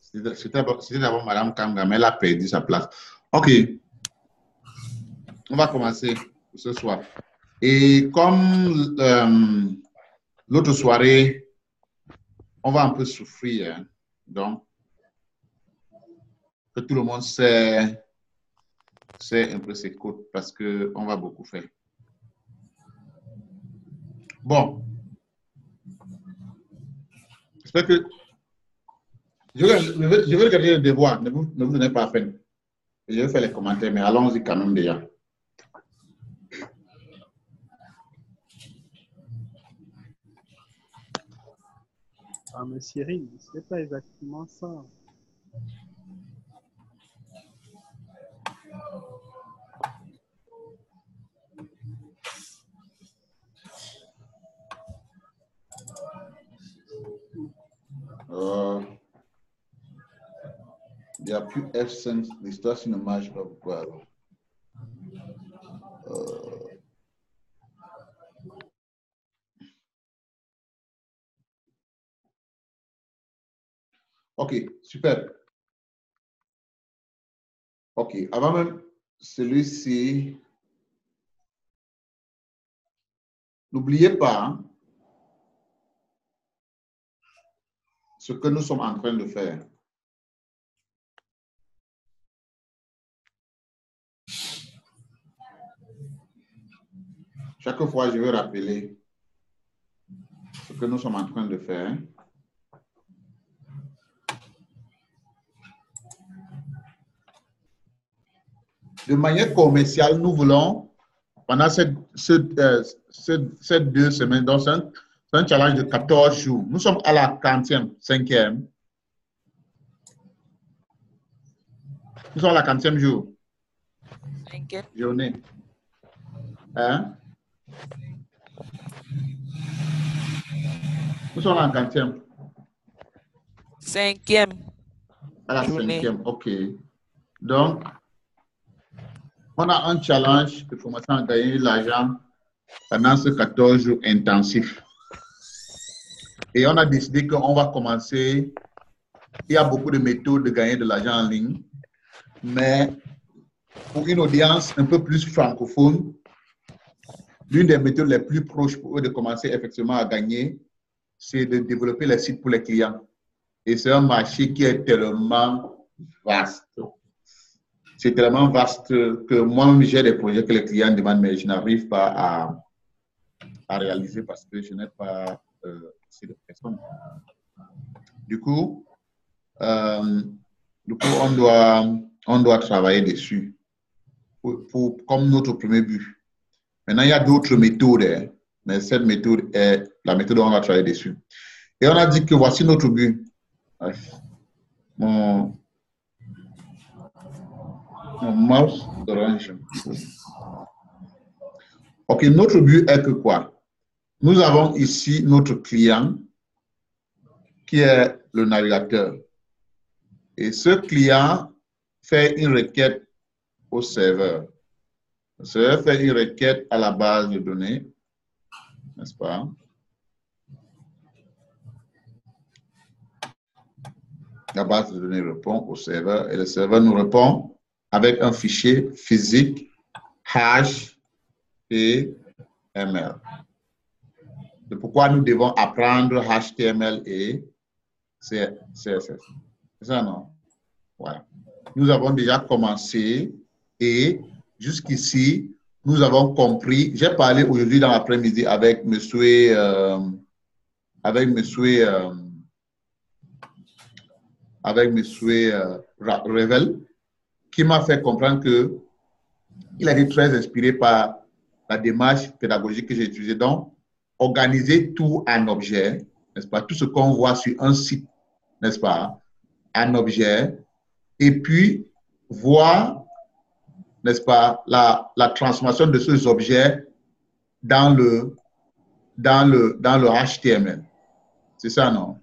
C'était d'abord Madame Kanga, mais elle a perdu sa place. OK, on va commencer ce soir. Et comme l'autre soirée, on va un peu souffrir. Hein. Donc, que tout le monde sait un peu ses côtes parce qu'on va beaucoup faire. Bon. J'espère que je vais regarder le devoir. Ne vous donnez pas à peine. Je vais faire les commentaires, mais allons-y quand même déjà. Ah, mais Cyril, c'est pas exactement ça. Il n'y a plus F5, l'histoire sur ne marche pas pourquoi alors. OK, super. OK, avant même celui-ci, n'oubliez pas hein, ce que nous sommes en train de faire. Chaque fois, je vais rappeler ce que nous sommes en train de faire. De manière commerciale, nous voulons, pendant ces 2 semaines, donc c'est un challenge de 14 jours. Nous sommes à la 40e, 5e. Nous sommes à la 40e jour. 5e journée. Hein? Nous sommes à la 40e. 5e. À la journée. 5e, OK. Donc, on a un challenge de formation à gagner de l'argent pendant ce 14 jours intensifs. Et on a décidé qu'on va commencer. Il y a beaucoup de méthodes de gagner de l'argent en ligne, mais pour une audience un peu plus francophone, l'une des méthodes les plus proches pour eux de commencer effectivement à gagner, c'est de développer les sites pour les clients. Et c'est un marché qui est tellement vaste. C'est tellement vaste que moi-même, j'ai des projets que les clients demandent, mais je n'arrive pas à réaliser parce que je n'ai pas assez de personnes. Du coup, on doit travailler dessus comme notre premier but. Maintenant, il y a d'autres méthodes, hein, mais cette méthode est la méthode dont on va travailler dessus. Et on a dit que voici notre but. Mon mouse orange. OK, notre but est que quoi? Nous avons ici notre client qui est le navigateur. Et ce client fait une requête au serveur. Le serveur fait une requête à la base de données, n'est-ce pas? La base de données répond au serveur et le serveur nous répond avec un fichier physique HTML. C'est pourquoi nous devons apprendre HTML et CSS. C'est ça, non? Voilà. Nous avons déjà commencé et jusqu'ici, nous avons compris. J'ai parlé aujourd'hui dans l'après-midi avec monsieur Revel, qui m'a fait comprendre que il a été très inspiré par la démarche pédagogique que j'ai utilisée. Donc, organiser tout en objet, n'est-ce pas? Tout ce qu'on voit sur un site, n'est-ce pas? En objet, et puis voir, n'est-ce pas, la transformation de ces objets dans le HTML. C'est ça, non?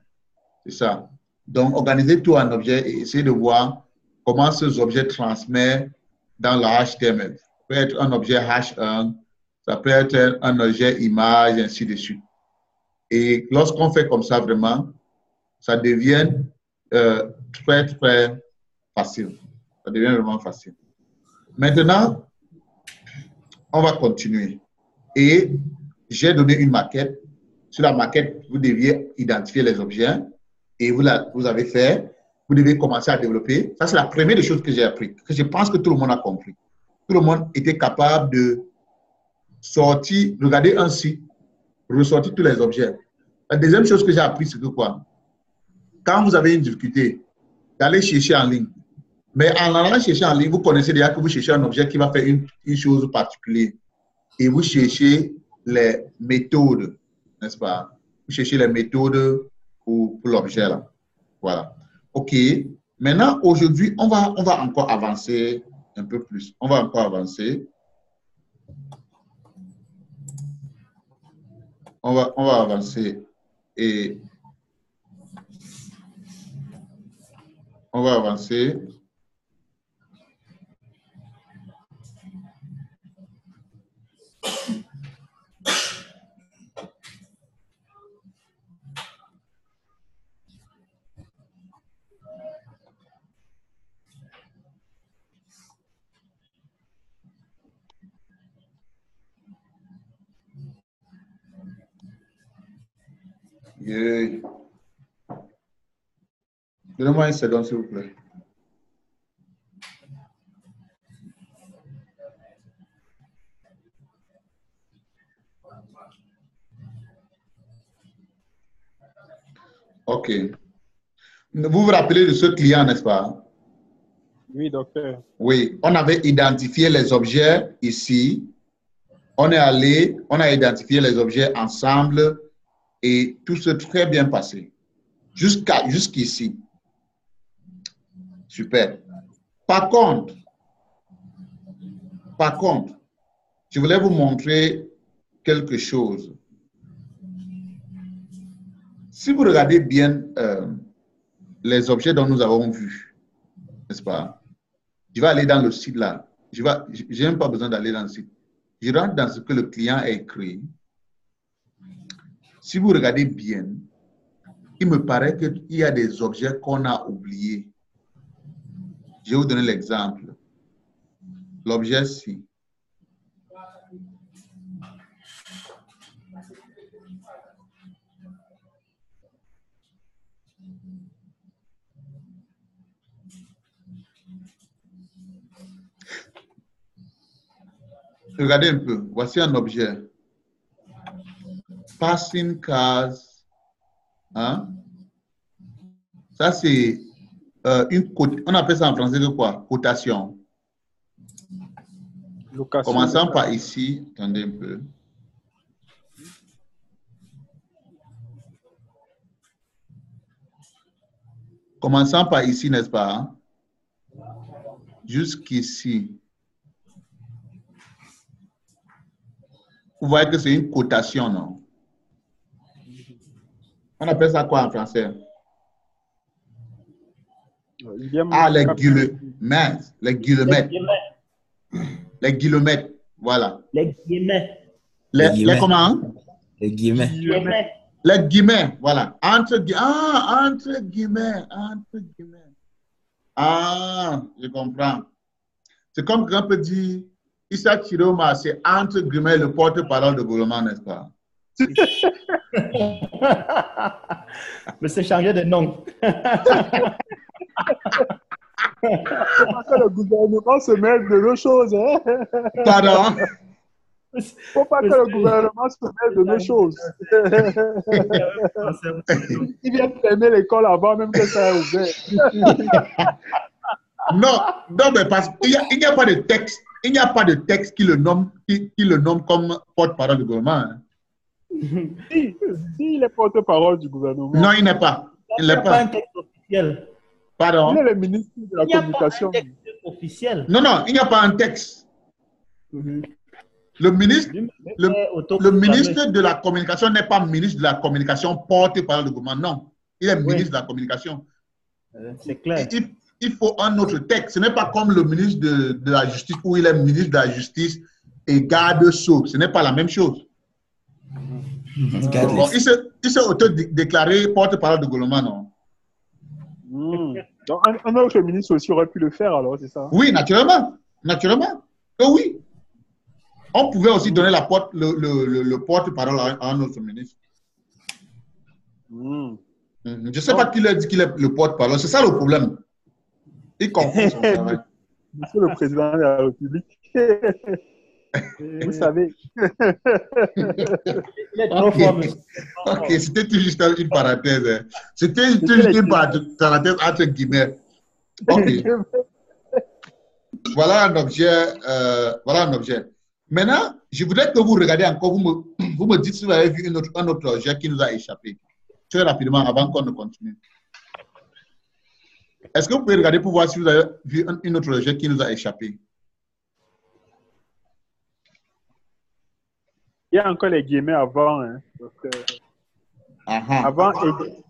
C'est ça. Donc, organiser tout en objet et essayer de voir comment ces objets transmettent dans le HTML. Ça peut être un objet H1, ça peut être un objet image, ainsi de suite. Et lorsqu'on fait comme ça, vraiment, ça devient très, très facile. Ça devient vraiment facile. Maintenant, on va continuer. Et j'ai donné une maquette. Sur la maquette, vous deviez identifier les objets et vous avez fait. Vous devez commencer à développer. Ça, c'est la première des choses que j'ai appris, que je pense que tout le monde a compris. Tout le monde était capable de sortir, regarder un site, ressortir tous les objets. La deuxième chose que j'ai appris, c'est que quoi? Quand vous avez une difficulté, d'aller chercher en ligne. Mais en allant chercher en ligne, vous connaissez déjà que vous cherchez un objet qui va faire une chose particulière. Et vous cherchez les méthodes, n'est-ce pas? Vous cherchez les méthodes pour l'objet là. Voilà. OK. Maintenant, aujourd'hui, on va encore avancer un peu plus. On va encore avancer. On va avancer et on va avancer. Yeah. Donnez-moi une seconde, s'il vous plaît. OK. Vous vous rappelez de ce client, n'est-ce pas? Oui, docteur. Oui, on avait identifié les objets ici. On est allé, on a identifié les objets ensemble et tout s'est très bien passé. Jusqu'ici. Super. Par contre, je voulais vous montrer quelque chose. Si vous regardez bien les objets dont nous avons vus, n'est-ce pas? Je vais aller dans le site là. Je n'ai même pas besoin d'aller dans le site. Je rentre dans ce que le client a écrit. Si vous regardez bien, il me paraît qu'il y a des objets qu'on a oubliés. Je vais vous donner l'exemple. L'objet ci. Regardez un peu. Voici un objet. Passing cars. Hein? Ça, c'est une cote. On appelle ça en français de quoi? Cotation. Location. Commençons par ici. Attendez un peu. Commençons par ici, n'est-ce pas? Jusqu'ici. Vous voyez que c'est une cotation, non? On appelle ça quoi en français? Ah, les guillemets. Les guillemets. Les guillemets. Voilà. Les guillemets. Les comment? Les guillemets. Les guillemets, voilà. Entre guillemets. Entre guillemets. Ah, je comprends. C'est comme quand on peut dire, Issa Chiroma, c'est entre guillemets le porte-parole de Gouvernement, n'est-ce pas? Mais c'est changé de nom. Il faut pas que le gouvernement se mêle de nos choses. Hein? Pardon? Il ne faut pas que le gouvernement se mêle de nos choses. Il vient fermer l'école avant même que ça ait ouvert. Non, mais parce qu'il n'y a pas de texte. Il n'y a pas de texte qui le nomme, comme porte-parole du gouvernement. Hein. Si, il est porte-parole du gouvernement. Non, il n'est pas. Il n'est pas un texte officiel. Pardon? Il est le ministre de la Communication. Il n'y a pas un texte officiel. Non, il n'y a pas un texte. Le ministre de la Communication n'est pas ministre de la Communication porte-parole du gouvernement. Non, il est ministre de la Communication. C'est clair. Il faut un autre texte. Ce n'est pas comme le ministre de la Justice où il est ministre de la Justice et garde-sceaux. Ce n'est pas la même chose. Bon, il s'est auto-déclaré porte-parole du gouvernement, non? Donc, un autre ministre aussi aurait pu le faire, alors, c'est ça? Oui, naturellement. Naturellement. Oui. On pouvait aussi donner le porte-parole à un autre ministre. Hmm. Je ne sais pas qui lui a dit qu'il est le porte-parole. C'est ça le problème. Il confond son travail. Monsieur le Président de la République. Vous savez. Il est trop fort, monsieur. Ok, c'était tout juste une parenthèse. Hein. C'était tout juste une parenthèse entre guillemets. Ok. Voilà un objet. Voilà un objet. Maintenant, je voudrais que vous regardiez encore, vous me dites si vous avez vu un autre objet qui nous a échappé. Très rapidement, avant qu'on ne continue. Est-ce que vous pouvez regarder pour voir si vous avez vu un autre objet qui nous a échappé? Il y a encore les guillemets avant. Hein. Donc, avant,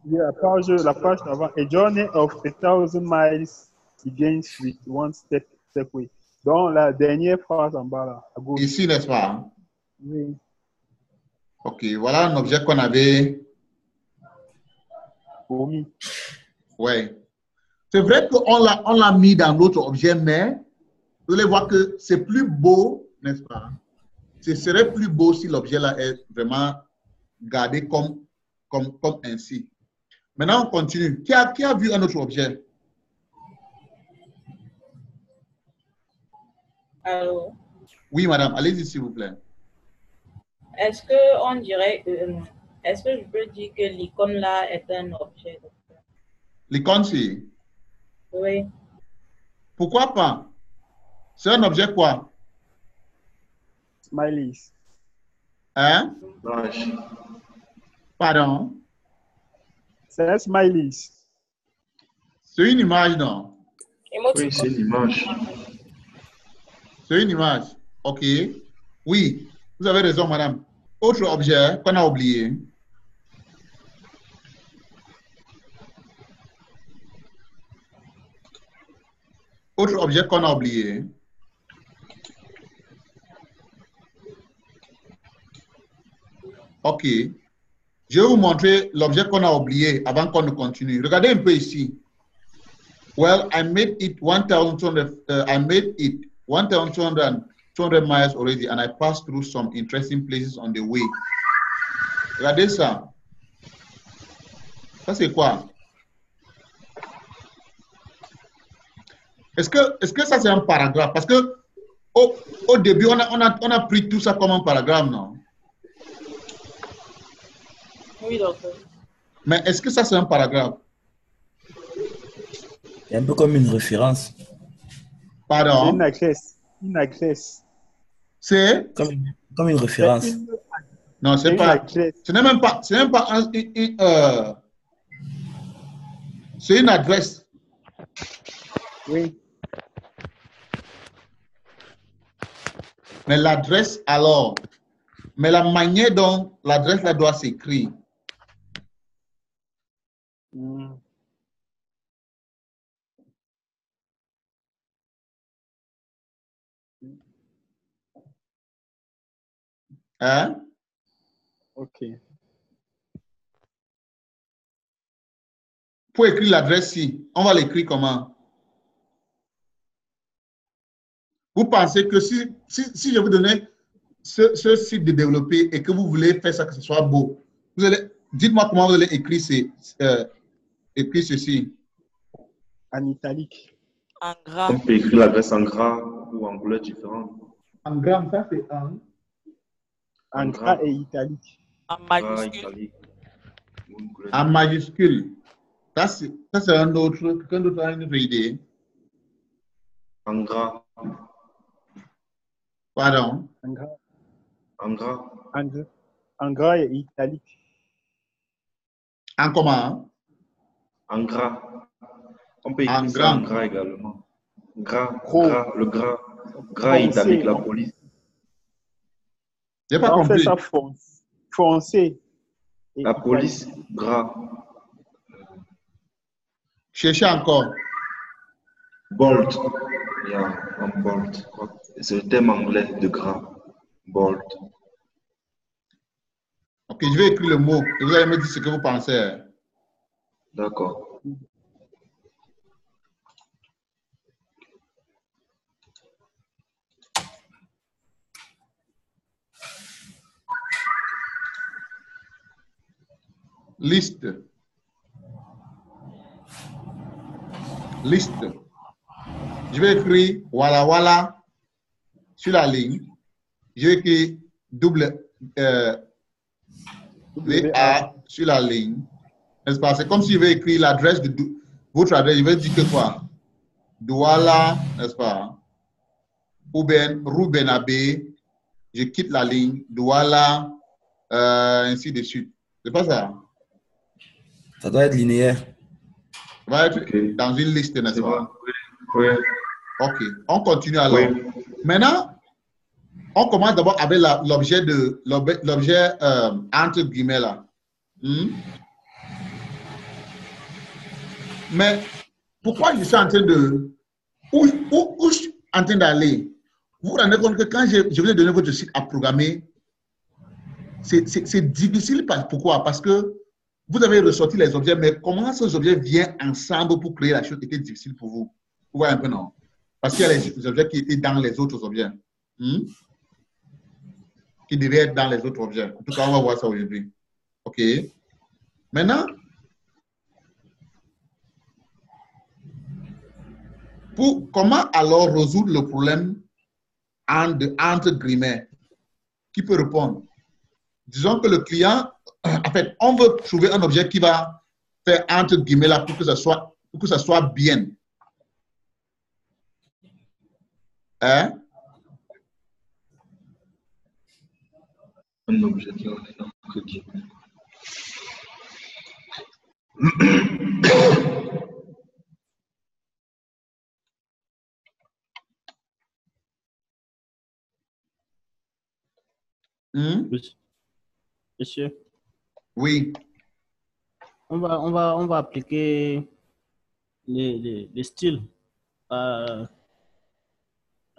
la page avant. A journey of 1,000 miles begins with one step away. Donc, la dernière phrase en bas, là, à gauche. Ici, n'est-ce pas? Oui. Ok, voilà un objet qu'on avait. Omis. Oui. C'est vrai qu'on l'a mis dans l'autre objet, mais vous allez voir que c'est plus beau, n'est-ce pas? Ce serait plus beau si l'objet là est vraiment gardé comme ainsi. Maintenant, on continue. Qui a vu un autre objet? Alors, Oui, madame, allez-y, s'il vous plaît. est-ce que on dirait, est-ce que je peux dire que l'icône là est un objet? L'icône, c'est? Oui. Pourquoi pas? C'est un objet quoi? Smileys. Hein? Pardon? C'est un smileys. C'est une image, non? Oui, c'est une image. C'est une image. OK. Oui, vous avez raison, madame. Autre objet qu'on a oublié. Autre objet qu'on a oublié. OK. Je vais vous montrer l'objet qu'on a oublié avant qu'on ne continue. Regardez un peu ici. Well, I made it 1,200. I made it 1,200 miles already, and I passed through some interesting places on the way. Regardez ça. Ça c'est quoi? Est-ce que ça c'est un paragraphe? Parce que au début on a pris tout ça comme un paragraphe, non? Oui, docteur. Mais est-ce que ça c'est un paragraphe? C'est un peu comme une référence. Pardon? Une adresse. Une adresse. C'est? Comme une référence. Non, c'est pas. Ce n'est même pas c'est une adresse. Oui. Mais l'adresse alors, mais la manière dont l'adresse là doit s'écrire. Hein? OK. Pour écrire l'adresse-ci, on va l'écrire comment? Vous pensez que si je vous donnais ce site de développer et que vous voulez faire ça que ce soit beau, dites-moi comment vous allez écrire, écrire ceci. En italique. En gras. On peut écrire l'adresse en gras ou en couleur différente. En gras, ça c'est un. En gras et italique. En Gras, majuscule. italique. En majuscule. Ça c'est un autre. Quelqu'un d'autre a une autre idée? En gras. Pardon? En gras. En gras. En gras et italique. En comment? En gras. On peut écrire En ça en grand. gras également. Gras, Gros. gras, le gras. Gras italique, la police. J'ai pas On fait compris. ça foncé. Et La italique. police, gras. Cherchez encore. Bold. Yeah, un bold. C'est le terme anglais de gras. Bold. Ok, je vais écrire le mot et vous allez me dire ce que vous pensez. D'accord. liste. Liste. Je vais écrire voilà, voilà sur la ligne. Je vais écrire VA sur la ligne. N'est-ce pas? C'est comme si je vais écrire l'adresse de votre adresse. Je vais dire que quoi? Douala, n'est-ce pas? Ou bien Ruben Abbé. Je quitte la ligne. Douala, ainsi de suite. C'est pas ça? Ça doit être linéaire. Ça va être dans une liste, n'est-ce pas? Oui. Ok, on continue alors. Oui. Maintenant, on commence d'abord avec l'objet entre guillemets là. Mais pourquoi je suis en train de... Où je suis en train d'aller? Vous vous rendez compte que quand je vous ai donné votre site à programmer, c'est difficile. Pourquoi? Parce que vous avez ressorti les objets, mais comment ces objets viennent ensemble pour créer la chose était difficile pour vous. Vous voyez un peu, non? Parce qu'il y a les objets qui étaient dans les autres objets. Qui devaient être dans les autres objets. En tout cas, on va voir ça aujourd'hui. OK? Maintenant, comment alors résoudre le problème entre guillemets? Qui peut répondre? Disons que le client, en fait, on veut trouver un objet qui va faire entre guillemets là pour que ça soit bien. Hein? Un objet qui en est entre guillemets. Monsieur. Oui. On va appliquer les styles à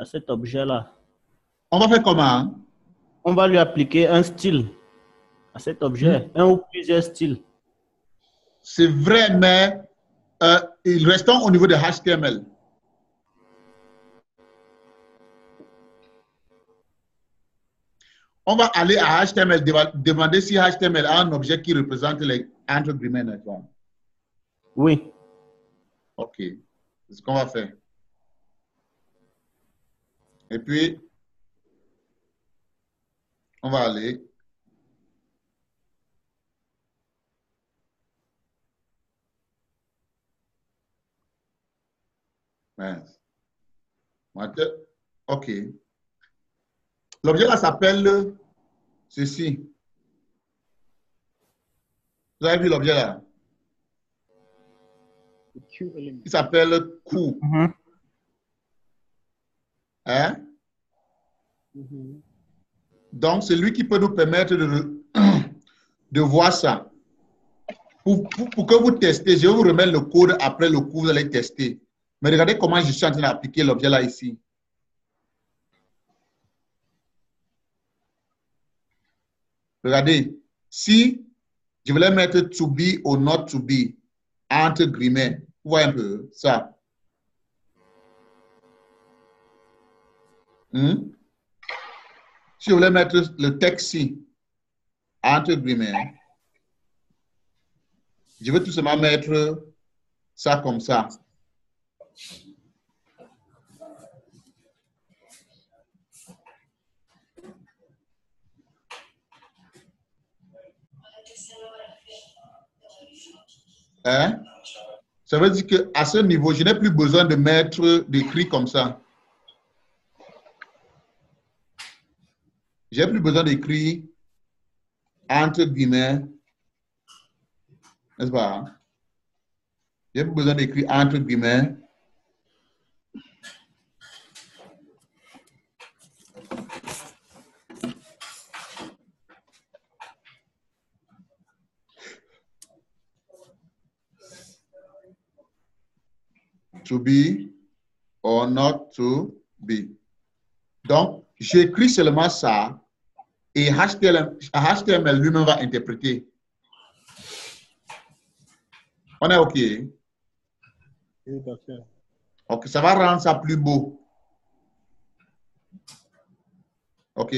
cet objet-là. On va faire comment? On va lui appliquer un style à cet objet, un ou plusieurs styles. C'est vrai, mais restons au niveau de HTML. On va aller à HTML, demander si HTML a un objet qui représente les entre guillemets. Oui. OK. C'est ce qu'on va faire. Et puis, on va aller. OK. L'objet là s'appelle ceci. Vous avez vu l'objet là? Il s'appelle coup. Hein? Donc, c'est lui qui peut nous permettre de voir ça. Pour que vous testez, je vais vous remettre le code après le cours, vous allez tester. Mais regardez comment je suis en train d'appliquer l'objet là ici. Regardez, si je voulais mettre to be ou not to be, entre guillemets, vous voyez un peu ça. Si je voulais mettre le texte ici, entre guillemets, je vais tout simplement mettre ça comme ça. Hein? Ça veut dire qu'à ce niveau, je n'ai plus besoin de mettre d'écrit comme ça. J'ai plus besoin d'écrire entre guillemets. N'est-ce pas? J'ai plus besoin d'écrire entre guillemets. To be or not to be. Donc, j'écris seulement ça et HTML lui-même va interpréter. On est OK? Oui, d'accord. OK, ça va rendre ça plus beau. OK?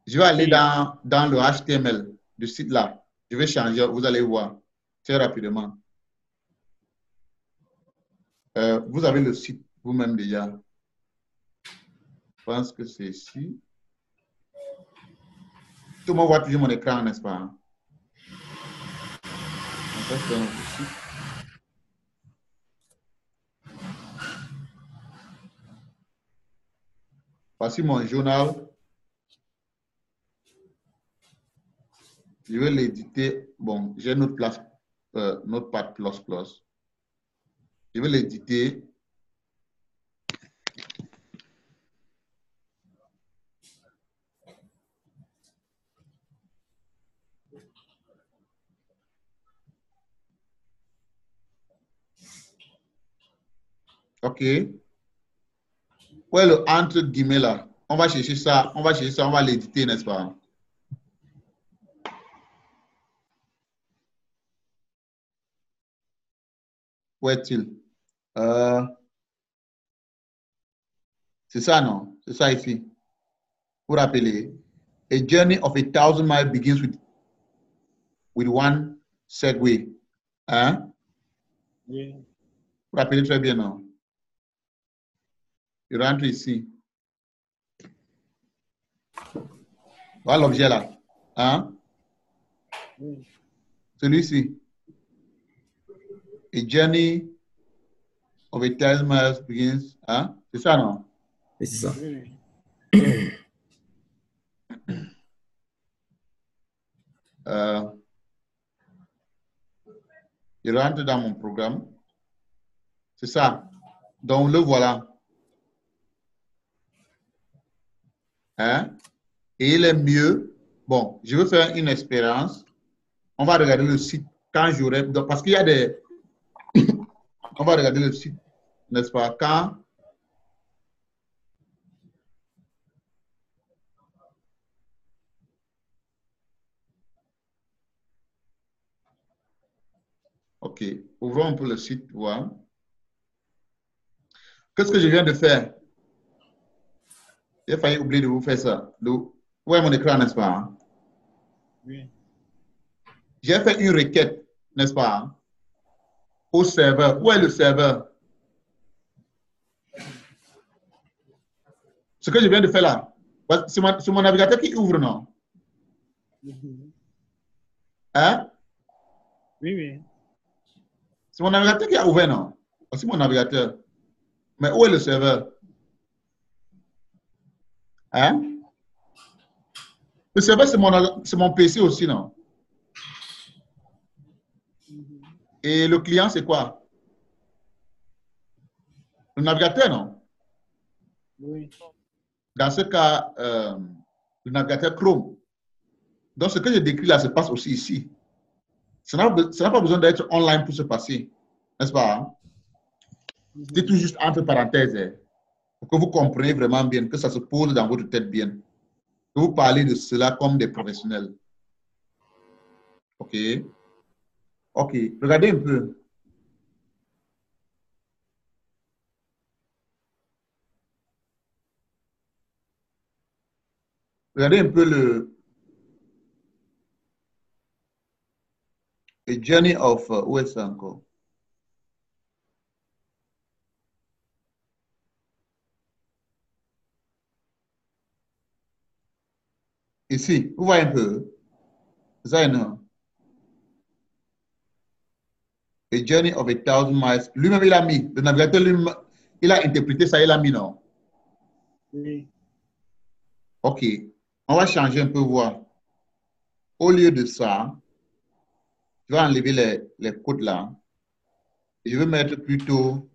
Je vais aller dans le HTML du site là. Je vais changer, vous allez voir très rapidement. Vous avez le site vous-même déjà. Je pense que c'est ici. Tout le monde voit toujours mon écran, n'est-ce pas? Ça, c'est un site. Voici mon journal. Je vais l'éditer. Bon, j'ai notre place, Notepad++. Je vais l'éditer. OK. Où est le entre guillemets là? On va chercher ça, on va l'éditer, n'est-ce pas? Où est-il? C'est ça, non? C'est ça ici. Pour rappeler, a journey of 1,000 miles begins with one segue. Hein? Oui. Vous rappelez très bien, non? Je rentre ici. Voilà l'objet là. Hein? Oui. Celui-ci. A journey of 1,000 miles begins. Hein? C'est ça, non? Et c'est ça. Oui. Je rentre dans mon programme. C'est ça. Donc, le voilà. Hein? Et il est mieux. Bon, je veux faire une expérience. On va regarder le site quand j'aurai. Parce qu'il y a des. On va regarder le site, n'est-ce pas? Quand. OK. Ouvrons un peu le site. Voilà. Qu'est-ce que je viens de faire? J'ai failli oublier de vous faire ça. Où est mon écran, n'est-ce pas? Oui. J'ai fait une requête, n'est-ce pas? Au serveur. Où est le serveur? Ce que je viens de faire là, c'est mon navigateur qui ouvre, non? Hein? Oui, oui. C'est mon navigateur qui a ouvert, non? C'est mon navigateur. Mais où est le serveur? Hein? Le serveur, c'est mon PC aussi, non? Et le client, c'est quoi? Le navigateur, non? Oui. Dans ce cas, le navigateur Chrome. Donc, ce que je décris là se passe aussi ici. Ça n'a pas besoin d'être online pour se passer. N'est-ce pas? Hein? C'est tout juste entre parenthèses. Hein, pour que vous compreniez vraiment bien, que ça se pose dans votre tête bien. Que vous parlez de cela comme des professionnels. OK? OK. Regardez un peu. Regardez un peu le Journey of... où est ça encore? Ici, vous voyez un peu. Ça, non? A Journey of 1,000 miles. Lui-même, il a mis. Le navigateur, lui, il a interprété ça, il a mis, non? Oui. OK. On va changer un peu, voir. Au lieu de ça, je vais enlever les codes là. Je vais mettre plutôt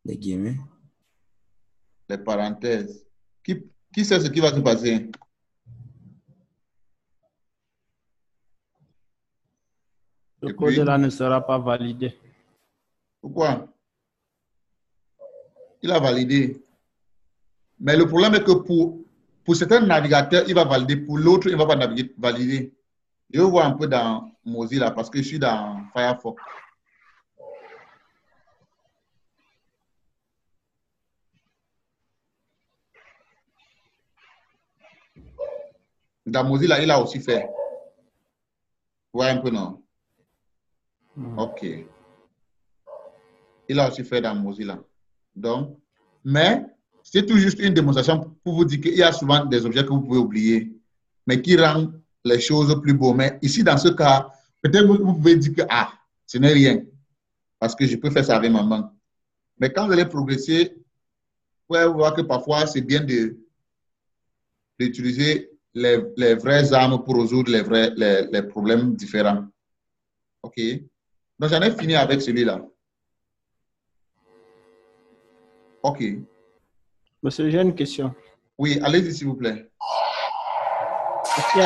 Les guillemets. les parenthèses. Qui sait ce qui va se passer? Le code-là ne sera pas validé. Pourquoi? Il a validé. Mais le problème est que pour certains navigateurs, il va valider. Pour l'autre, il ne va pas valider. Je vais voir un peu dans Mozilla parce que je suis dans Firefox. Dans Mozilla, il a aussi fait. Ouais, un peu non. OK. Il a aussi fait dans Mozilla. Donc, mais c'est tout juste une démonstration pour vous dire qu'il y a souvent des objets que vous pouvez oublier, mais qui rendent les choses plus beaux. Mais ici, dans ce cas, peut-être vous pouvez dire que ce n'est rien, parce que je peux faire ça avec ma main. Mais quand vous allez progresser, vous pouvez voir que parfois, c'est bien d'utiliser les vraies armes pour résoudre les problèmes différents. OK? Donc, j'en ai fini avec celui-là. OK. Monsieur, j'ai une question. Oui, allez-y, s'il vous plaît. Il y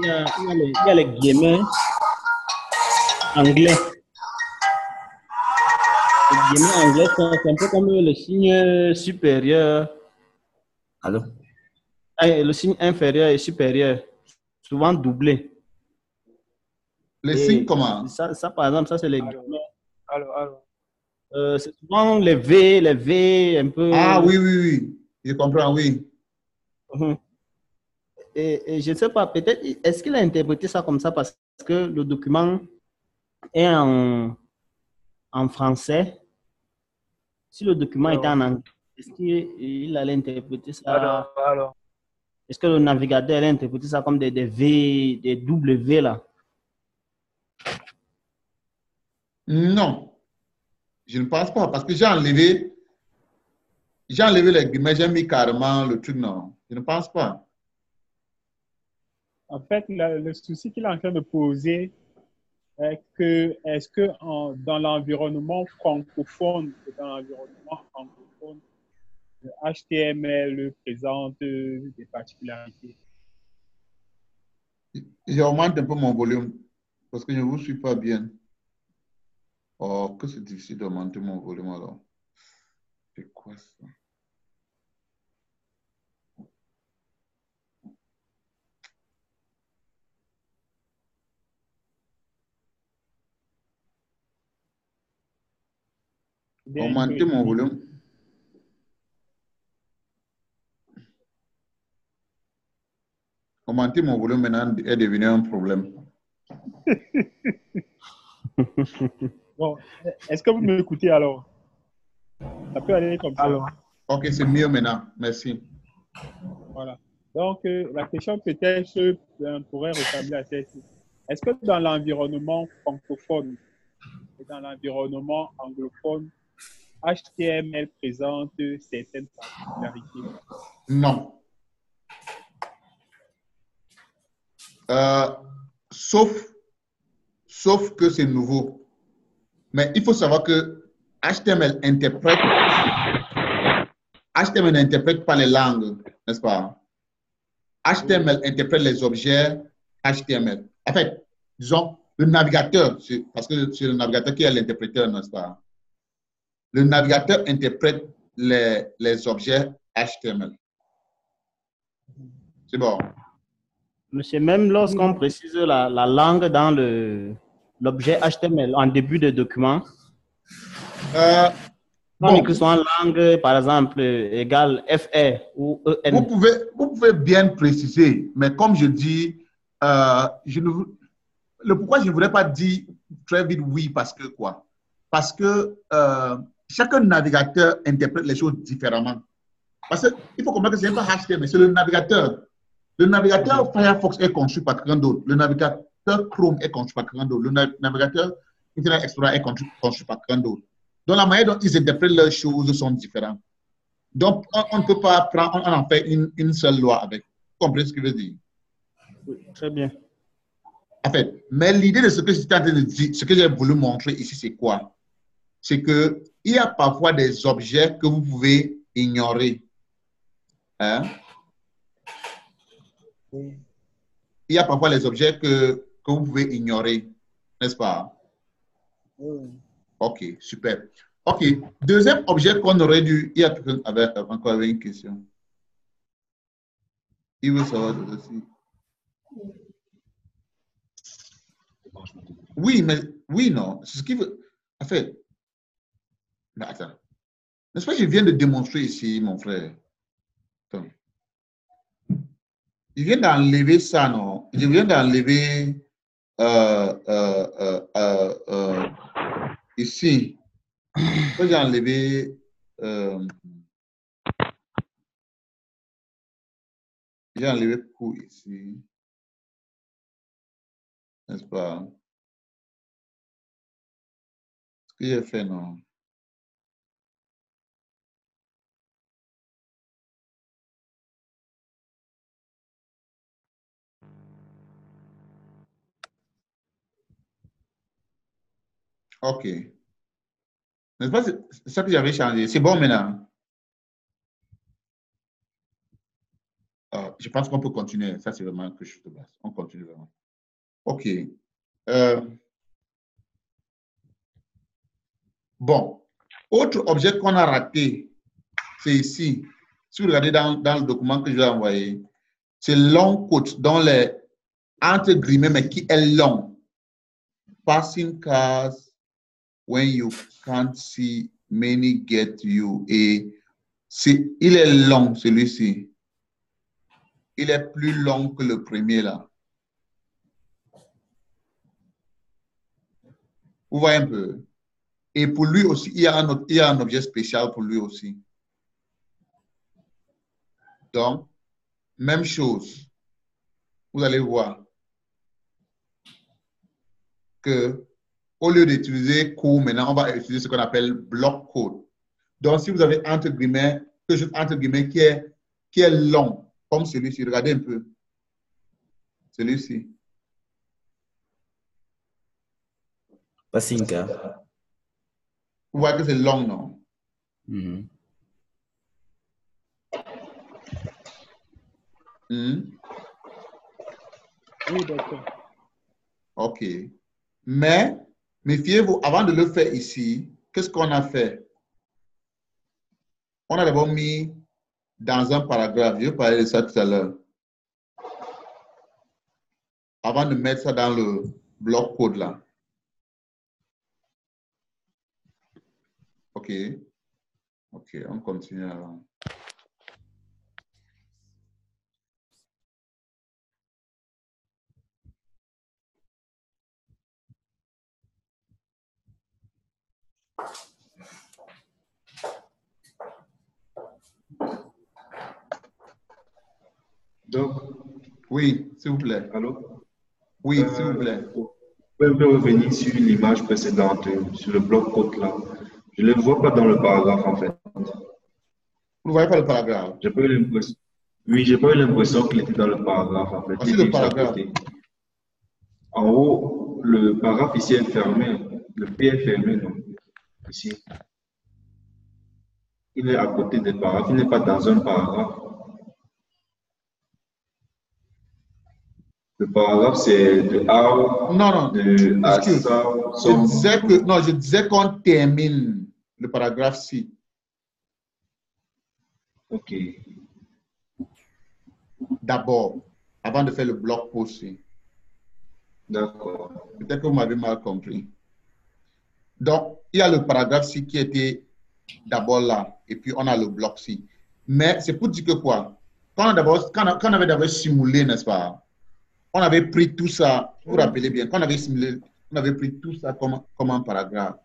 a les guillemets anglais. Les guillemets anglais, c'est un peu comme le signe supérieur. Allô? Le signe inférieur et supérieur, souvent doublé. Les signes comment? Ça, par exemple, ça, c'est les guillemets. Alors. C'est souvent les V un peu. Ah oui. Je comprends, oui. Et je ne sais pas, peut-être, est-ce qu'il a interprété ça comme ça parce que le document est en français? Si le document était en anglais, est-ce qu'il allait interpréter ça? Alors. Est-ce que le navigateur allait interpréter ça comme des V, des W là? Non, je ne pense pas parce que j'ai enlevé les guillemets, j'ai mis carrément le truc, non. Je ne pense pas. En fait, le souci qu'il est en train de poser est que, est-ce que dans l'environnement francophone et dans l'environnement anglophone, le HTML présente des particularités? J'augmente un peu mon volume parce que je ne vous suis pas bien. Oh, que c'est difficile d'augmenter mon volume alors. C'est quoi ça? Augmenter mon volume. Augmenter mon volume maintenant est devenu un problème. Bon, est-ce que vous m'écoutez alors? Ça peut aller comme ça. Alors. Ok, c'est mieux maintenant. Merci. Voilà. Donc, la question peut-être pourrait ressembler à celle-ci. Est-ce que dans l'environnement francophone et dans l'environnement anglophone, HTML présente certaines particularités? Non. Sauf que c'est nouveau. Mais il faut savoir que HTML n'interprète pas les langues, n'est-ce pas? HTML interprète les objets HTML. En fait, disons, le navigateur, parce que c'est le navigateur qui est l'interpréteur, n'est-ce pas? Le navigateur interprète les objets HTML. C'est bon. Monsieur, même lorsqu'on précise la langue dans l'objet HTML en début de document, on écrit soit en langue, par exemple, égale FR ou EN. Vous pouvez bien préciser, mais comme je dis, pourquoi je ne voudrais pas dire très vite oui, parce que quoi? Parce que chaque navigateur interprète les choses différemment. Parce qu'il faut comprendre que ce n'est pas HTML, c'est le navigateur. Le navigateur Firefox est conçu par quelqu'un d'autre. Le navigateur Chrome est conçu par quelqu'un d'autre. Le navigateur Internet Explorer est conçu par quelqu'un d'autre. Donc, la manière dont ils interprètent leurs choses sont différentes. Donc, on ne peut pas prendre, on en fait une seule loi avec. Vous comprenez ce que je veux dire? Oui, très bien. En fait, mais l'idée de ce que j'étais en train de dire, ce que j'ai voulu montrer ici, c'est quoi? C'est qu'il y a parfois des objets que vous pouvez ignorer. Hein? Il y a parfois les objets que vous pouvez ignorer, n'est-ce pas? Ok, super. Ok, deuxième objet qu'on aurait dû... Il y a quelqu'un encore une question. Il veut savoir aussi. Oui, mais... Oui, non. C'est ce qu'il veut... En fait... Mais attends. N'est-ce pas que je viens de démontrer ici, mon frère? Attends. Je viens d'enlever ça, non? Je viens d'enlever ici, j'ai enlevé coup ici, n'est-ce pas? Ce que j'ai fait, non? OK. N'est-ce pas? C'est ça que j'avais changé. C'est bon maintenant. Je pense qu'on peut continuer. Ça, c'est vraiment quelque chose de base. On continue vraiment. OK. Bon. Autre objet qu'on a raté, c'est ici. Si vous regardez dans le document que je vais envoyer, c'est long quote, dont les entre guillemets, mais qui est long. Passing cars when you can't see many get you. Et il est long, celui-ci. Il est plus long que le premier là. Vous voyez un peu? Et pour lui aussi, il y a un objet spécial pour lui aussi. Donc, même chose. Vous allez voir que au lieu d'utiliser court, maintenant, on va utiliser ce qu'on appelle block code. Donc, si vous avez entre guillemets, quelque chose entre guillemets qui est long, comme celui-ci, regardez un peu. Celui-ci. Passing car. Vous voyez que c'est long, non? Mm-hmm. Oui, d'accord. OK. Mais, méfiez-vous, avant de le faire ici, qu'est-ce qu'on a fait? On a d'abord mis dans un paragraphe, je vais parler de ça tout à l'heure, avant de mettre ça dans le bloc code là. OK. OK, on continue alors. Donc, oui, s'il vous plaît. Allô? Oui, s'il vous plaît. Vous pouvez revenir sur l'image précédente, sur le bloc code là. Je ne le vois pas dans le paragraphe en fait. Vous ne voyez pas le paragraphe? J'ai pas eu l'impression. Oui, j'ai pas eu l'impression qu'il était dans le paragraphe en fait. Voici le paragraphe. En haut, le paragraphe ici est fermé. Le P est fermé, non? Ici. Il est à côté des paragraphes. Il n'est pas dans un paragraphe. Le paragraphe, c'est de A. Non, de excuse. Je disais qu'on termine le paragraphe ci. OK. D'abord, avant de faire le bloc aussi. D'accord. Peut-être que vous m'avez mal compris. Donc, il y a le paragraphe ci qui était d'abord là, et puis on a le bloc ci. Mais c'est pour dire que quoi? Quand on avait d'abord simulé, n'est-ce pas? On avait pris tout ça, vous vous rappelez bien, quand on avait simulé, on avait pris tout ça comme un paragraphe.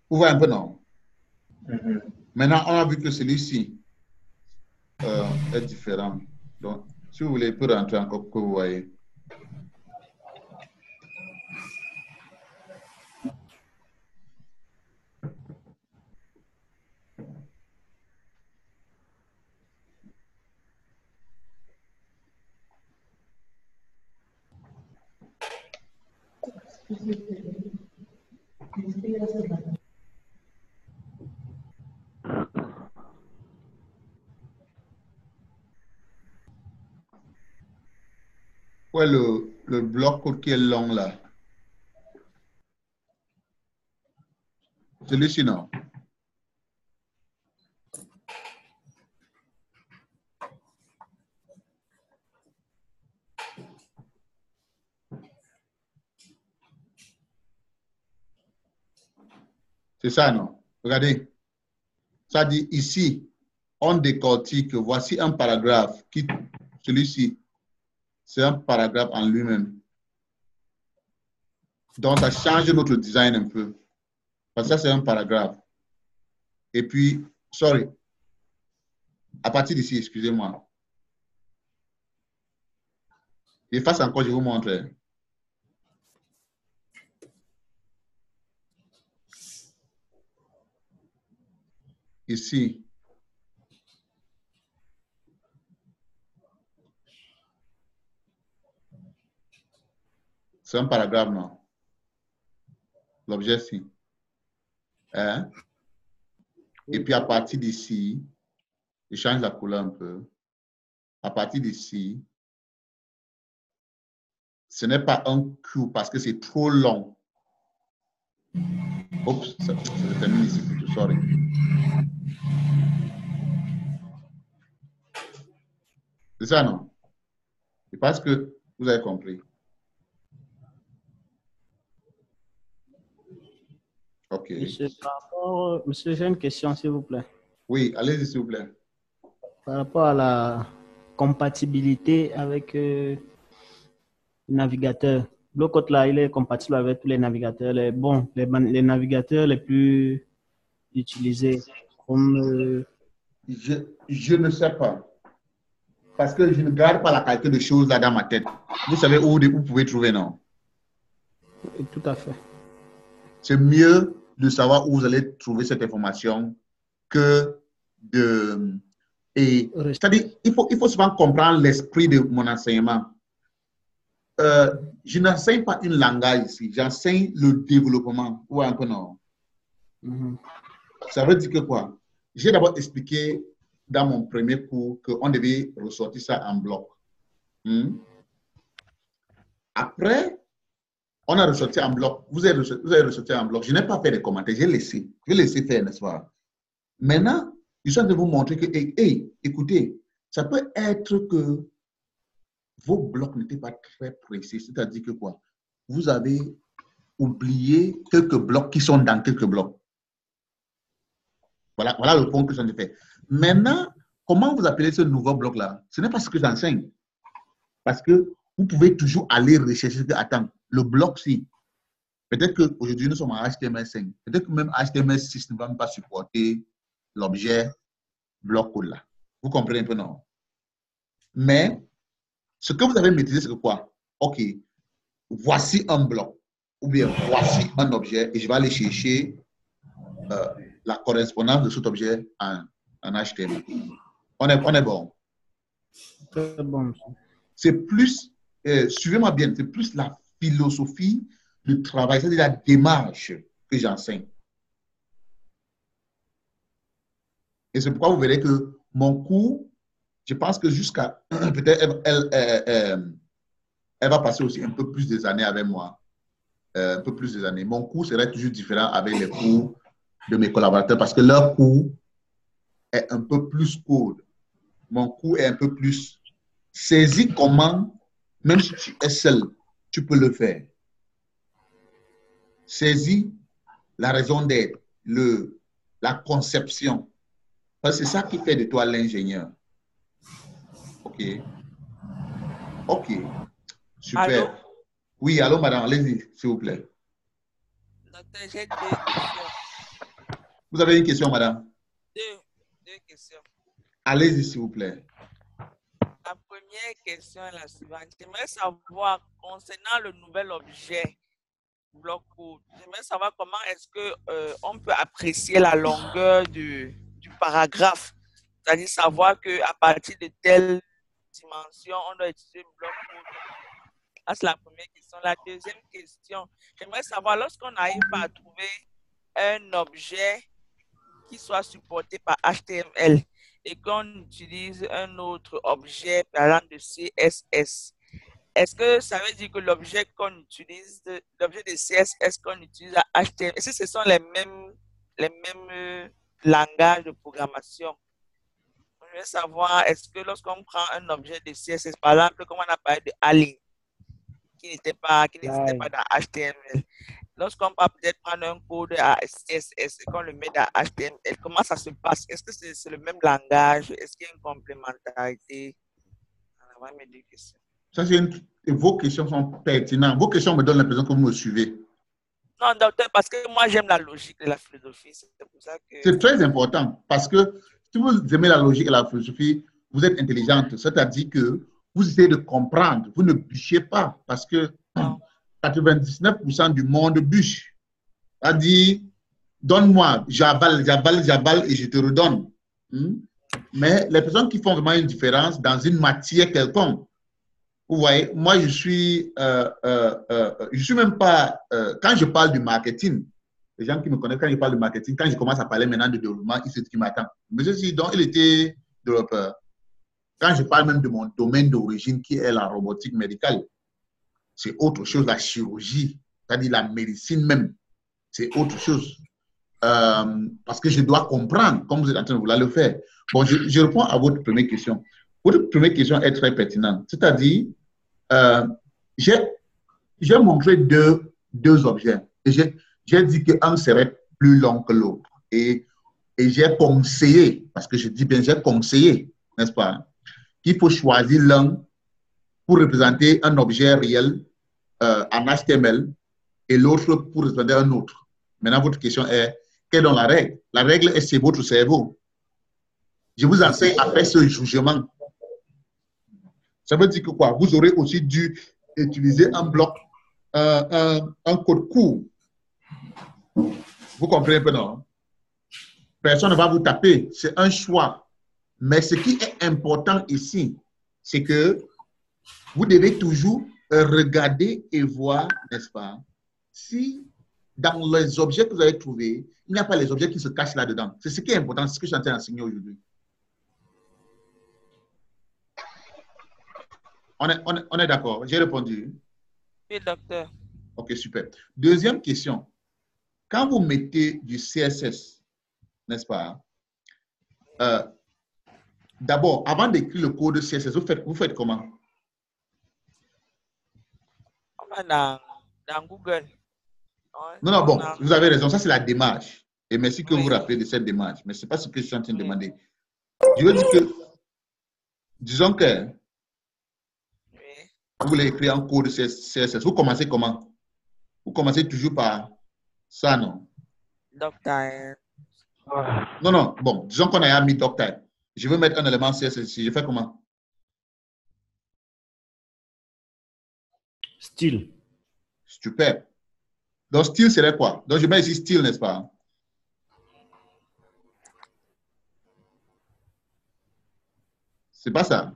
Vous voyez un peu, non? Maintenant, on a vu que celui-ci est différent. Donc, si vous voulez, il peut rentrer encore que vous voyez. Ouais, le bloc qui est long là. Celui-ci, non. C'est ça, non? Regardez. Ça dit ici, on décortique. Voici un paragraphe. Celui-ci, c'est un paragraphe en lui-même. Donc, ça change notre design un peu. Parce que ça, c'est un paragraphe. Et puis, sorry, à partir d'ici, excusez-moi. Efface encore, je vous montre. Ici. C'est un paragraphe, non? L'objet, si. Hein? Et puis, à partir d'ici, je change la couleur un peu. À partir d'ici, ce n'est pas un Q parce que c'est trop long. Oups, ça se termine ici plutôt, sorry. C'est ça, non? Je pense que vous avez compris. OK. Monsieur, j'ai une question, s'il vous plaît. Oui, allez-y, s'il vous plaît. Par rapport à la compatibilité avec le navigateur. Bloc-notes là, il est compatible avec tous les navigateurs. Les navigateurs les plus utilisés. Comme, je ne sais pas. Parce que je ne garde pas la qualité de choses là dans ma tête. Vous savez où vous pouvez trouver, non? Tout à fait. C'est mieux de savoir où vous allez trouver cette information que de... C'est-à-dire, il faut souvent comprendre l'esprit de mon enseignement. Je n'enseigne pas une langage ici, j'enseigne le développement. Ou un peu non. Ça veut dire que quoi? J'ai d'abord expliqué dans mon premier cours qu'on devait ressortir ça en bloc. Après, on a ressorti en bloc. Vous avez ressorti en bloc. Je n'ai pas fait de commentaires, j'ai laissé faire, n'est-ce pas? Maintenant, je suis en train de vous montrer que, écoutez, ça peut être que vos blocs n'étaient pas très précis. C'est-à-dire que quoi? Vous avez oublié quelques blocs qui sont dans quelques blocs. Voilà le point que j'en ai fait. Maintenant, comment vous appelez ce nouveau bloc-là? Ce n'est pas ce que j'enseigne. Parce que vous pouvez toujours aller rechercher. Attends, le bloc-ci, peut-être qu'aujourd'hui, nous sommes en HTML5. Peut-être que même HTML6 ne va même pas supporter l'objet bloc-code là. Vous comprenez un peu, non? Mais, ce que vous avez maîtrisé, c'est que quoi? OK, voici un bloc. Ou bien, voici un objet. Et je vais aller chercher la correspondance de cet objet en HTML. On est bon. Très bon. C'est plus, suivez-moi bien, c'est plus la philosophie du travail, c'est-à-dire la démarche que j'enseigne. Et c'est pourquoi vous verrez que mon cours, je pense que jusqu'à, peut-être, elle va passer aussi un peu plus des années avec moi. Un peu plus des années. Mon cours serait toujours différent avec les cours de mes collaborateurs parce que leur cours est un peu plus code. Mon cours est un peu plus saisi comment, même si tu es seul, tu peux le faire. Saisis la raison d'être, la conception. Parce que c'est ça qui fait de toi l'ingénieur. OK. OK. Super. Allô? Oui, allô, madame, allez-y, s'il vous plaît. Docteur, j'ai deux questions. Vous avez une question, madame? Deux questions. Allez-y, s'il vous plaît. La première question est la suivante. J'aimerais savoir, concernant le nouvel objet bloc code, j'aimerais savoir comment est-ce qu'on peut apprécier la longueur du paragraphe. C'est-à-dire savoir qu'à partir de telle dimension, on doit utiliser le bloc code. Ça, c'est la première question. La deuxième question, j'aimerais savoir, lorsqu'on arrive à trouver un objet qui soit supporté par HTML et qu'on utilise un autre objet, par exemple de CSS, est-ce que ça veut dire que l'objet qu'on utilise, l'objet de CSS qu'on utilise à HTML, est-ce que ce sont les mêmes langages de programmation? Je veux savoir, est-ce que lorsqu'on prend un objet de CSS, par exemple, comme on a parlé de Align, qui n'existait pas dans HTML, lorsqu'on va peut-être prendre un code à CSS et qu'on le met dans HTML, comment ça se passe? Est-ce que c'est le même langage? Est-ce qu'il y a une complémentarité? On va me dire questions. Ça, vos questions sont pertinentes. Vos questions me donnent l'impression que vous me suivez. Non, docteur, parce que moi, j'aime la logique et la philosophie. C'est pour ça que... C'est très important parce que si vous aimez la logique et la philosophie, vous êtes intelligente. C'est-à-dire que vous essayez de comprendre. Vous ne bûchez pas parce que 99% du monde bûche. C'est-à-dire, donne-moi, j'avale et je te redonne. Mais les personnes qui font vraiment une différence dans une matière quelconque, vous voyez, moi, je suis même pas, quand je parle du marketing, les gens qui me connaissent, quand je parle de marketing, quand je commence à parler maintenant de développement, ils se disent qu'ils m'attendent. Monsieur Sidon, il était développeur. Quand je parle même de mon domaine d'origine, qui est la robotique médicale, c'est autre chose, la chirurgie, c'est-à-dire la médecine même, c'est autre chose. Parce que je dois comprendre, comme vous êtes en train de vouloir le faire. Bon, je réponds à votre première question. Votre première question est très pertinente. C'est-à-dire, j'ai montré deux objets. Et j'ai dit qu'un serait plus long que l'autre. Et j'ai conseillé, parce que je dis bien, j'ai conseillé, n'est-ce pas, qu'il faut choisir l'un pour représenter un objet réel en HTML et l'autre pour représenter un autre. Maintenant, votre question est, quelle est la règle? La règle est c'est votre cerveau. Je vous enseigne à faire ce jugement. Ça veut dire que quoi? Vous aurez aussi dû utiliser un bloc, un code court. Vous comprenez un peu, non? Personne ne va vous taper. C'est un choix. Mais ce qui est important ici, c'est que vous devez toujours regarder et voir, n'est-ce pas, si dans les objets que vous avez trouvés, il n'y a pas les objets qui se cachent là-dedans. C'est ce qui est important, c'est ce que je suis en train d'enseigner aujourd'hui. On est d'accord? J'ai répondu? Oui, docteur. Ok, super. Deuxième question. Quand vous mettez du CSS, n'est-ce pas? D'abord, avant d'écrire le code CSS, vous faites comment? On va dans Google. Non, bon, vous avez raison, ça c'est la démarche. Et merci que vous rappelez de cette démarche. Mais ce n'est pas ce que je suis en train de demander. Je veux dire que, disons que vous voulez écrire un code CSS, vous commencez comment? Vous commencez toujours par ça, non? Docteur. Non, bon, disons qu'on a mis docteur. Je veux mettre un élément CSS ici, je fais comment? Style. Super. Donc, style serait quoi? Donc, je mets ici style, n'est-ce pas? C'est pas ça.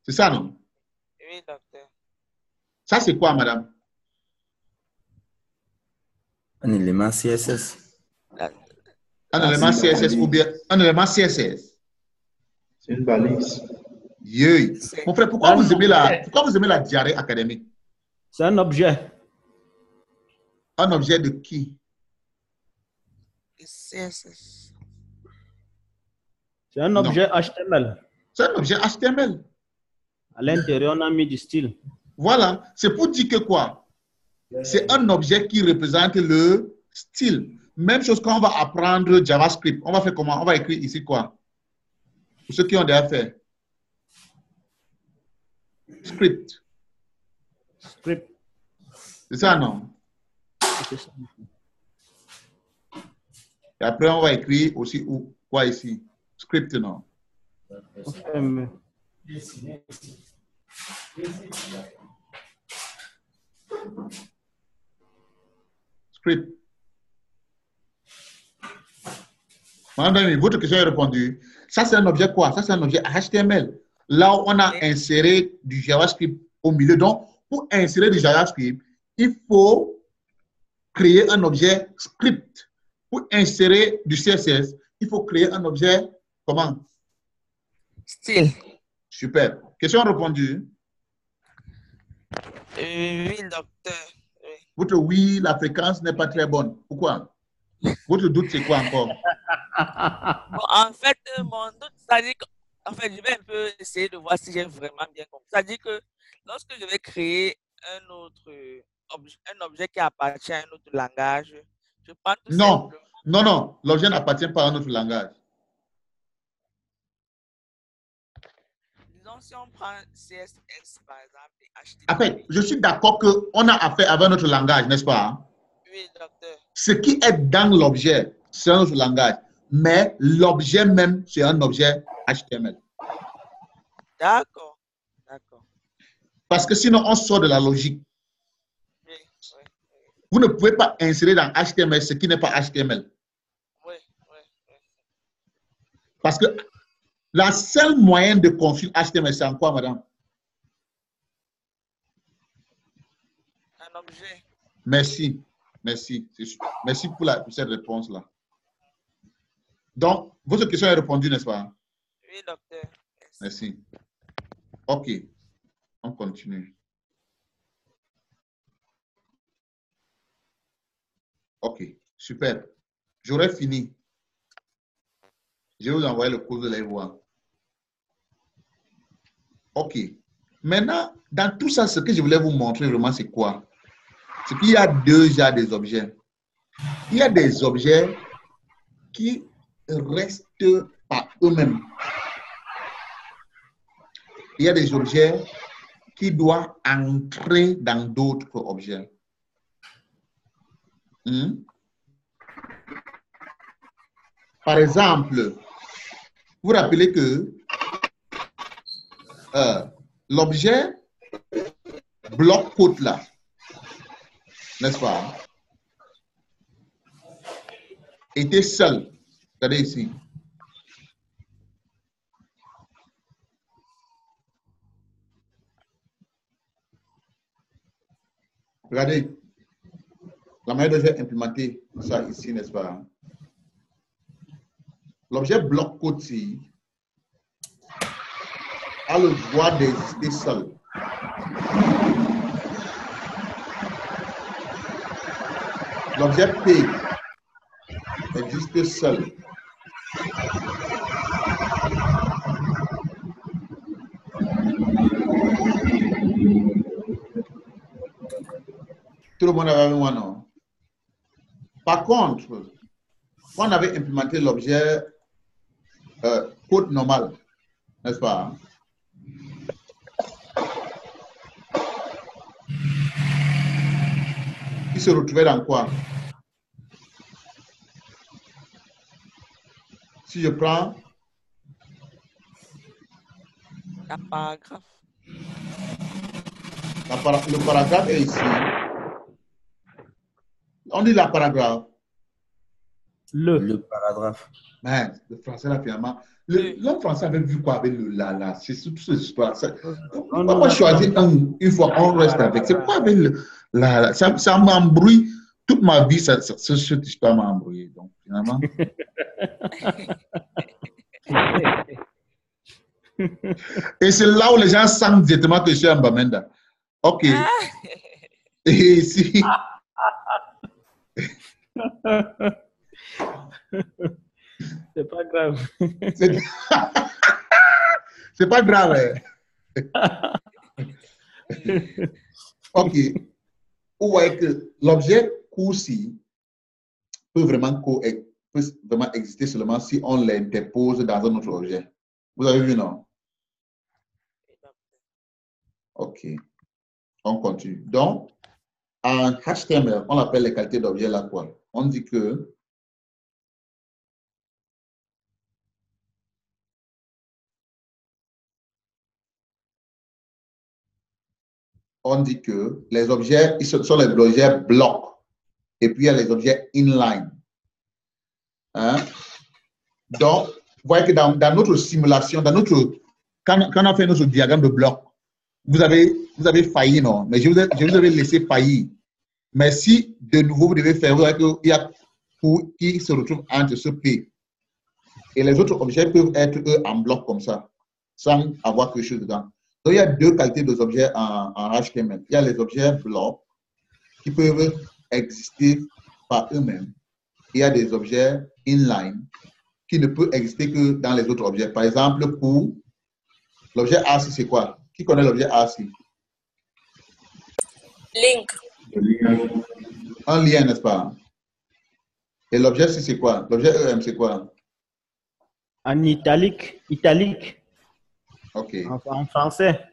C'est ça, non? Oui, docteur. Ça, c'est quoi, madame? Un élément CSS. Un élément CSS ou bien un élément CSS? C'est une balise. Yeah. Mon frère, pourquoi vous aimez la diarrhée académique? C'est un objet. Un objet de qui? CSS. C'est un objet HTML. C'est un objet HTML. À l'intérieur, on a mis du style. Voilà. C'est pour dire que quoi? C'est un objet qui représente le style. Même chose quand on va apprendre JavaScript. On va faire comment? On va écrire ici quoi? Pour ceux qui ont déjà fait. Script. Script. C'est ça, non? C'est ça. Et après, on va écrire aussi quoi ici? Script, non? Script. Madame, votre question est répondue. Ça, c'est un objet quoi? Ça, c'est un objet HTML. Là, on a inséré du JavaScript au milieu. Donc, pour insérer du JavaScript, il faut créer un objet script. Pour insérer du CSS, il faut créer un objet comment? Style. Super. Question répondue. Oui, docteur. Oui. Votre oui, la fréquence n'est pas très bonne. Pourquoi? Votre doute, c'est quoi encore? Bon, en fait, mon doute, c'est-à-dire que, en fait, je vais un peu essayer de voir si j'ai vraiment bien compris. C'est-à-dire que lorsque je vais créer un objet qui appartient à un autre langage. Je prends tout Non, simplement. non, non. L'objet n'appartient pas à un autre langage. Disons, si on prend CSS, par exemple, et HTML. Après, je suis d'accord qu'on a affaire avec notre langage, n'est-ce pas? Oui, docteur. Ce qui est dans l'objet, c'est un autre langage. Mais l'objet même, c'est un objet HTML. D'accord. D'accord. Parce que sinon, on sort de la logique. Oui, oui, oui. Vous ne pouvez pas insérer dans HTML ce qui n'est pas HTML. Oui, oui, oui. Parce que la seule moyen de construire HTML, c'est en quoi, madame? Un objet. Merci. Merci. Merci pour cette réponse-là. Donc, votre question est répondue, n'est-ce pas? Oui, docteur. Merci. OK. On continue. OK. Super. J'aurais fini. Je vais vous envoyer le cours de les voir. OK. Maintenant, dans tout ça, ce que je voulais vous montrer vraiment, c'est quoi? C'est qu'il y a deux genres des objets. Il y a des objets qui restent par eux-mêmes. Il y a des objets qui doivent entrer dans d'autres objets. Par exemple, vous vous rappelez que l'objet bloc-côte là, n'est-ce pas, était seul. Regardez ici. Regardez la manière dont j'ai implémenté ça ici, n'est-ce pas? L'objet bloc-côte ici a le droit d'exister seul. L'objet P existe seul. Tout le monde avait vu moi, non? Par contre, quand on avait implémenté l'objet code normal, n'est-ce pas? Il se retrouvait dans quoi? Si je prends un paragraphe. Le paragraphe est ici. On dit la paragraphe. Le paragraphe. Mais le français, là, finalement. L'homme français avait vu quoi avec le la? C'est toute cette histoire. Pourquoi choisir une fois, on reste avec? C'est pas avec le la. Ça m'embrouille. Toute ma vie, cette histoire m'a embrouillé. Donc, finalement. Et c'est là où les gens sentent directement que je suis un Bamenda. OK. Et ici. C'est pas grave. C'est pas grave. OK. Vous voyez que l'objet court-ci peut vraiment exister seulement si on l'interpose dans un autre objet. Vous avez vu, non? OK. On continue. Donc, en HTML, on appelle les qualités d'objet là quoi? On dit que les objets, ils sont les objets blocs. Et puis, il y a les objets inline. Hein? Donc, vous voyez que dans notre simulation, quand on a fait notre diagramme de blocs, vous avez failli, non? Mais je vous avais laissé faillir. Mais si, de nouveau, vous devez faire, vous voyez qu'il y a pour qui se retrouve entre ce P. Et les autres objets peuvent être, eux, en bloc comme ça, sans avoir quelque chose dedans. Donc, il y a deux qualités d'objets en HTML. Il y a les objets blocs qui peuvent exister par eux-mêmes. Il y a des objets inline qui ne peuvent exister que dans les autres objets. Par exemple, pour l'objet AC, c'est quoi? Qui connaît l'objet AC? Link. Un lien, n'est-ce pas? Et l'objet, c'est quoi? L'objet EM, c'est quoi? En italique. OK. En français.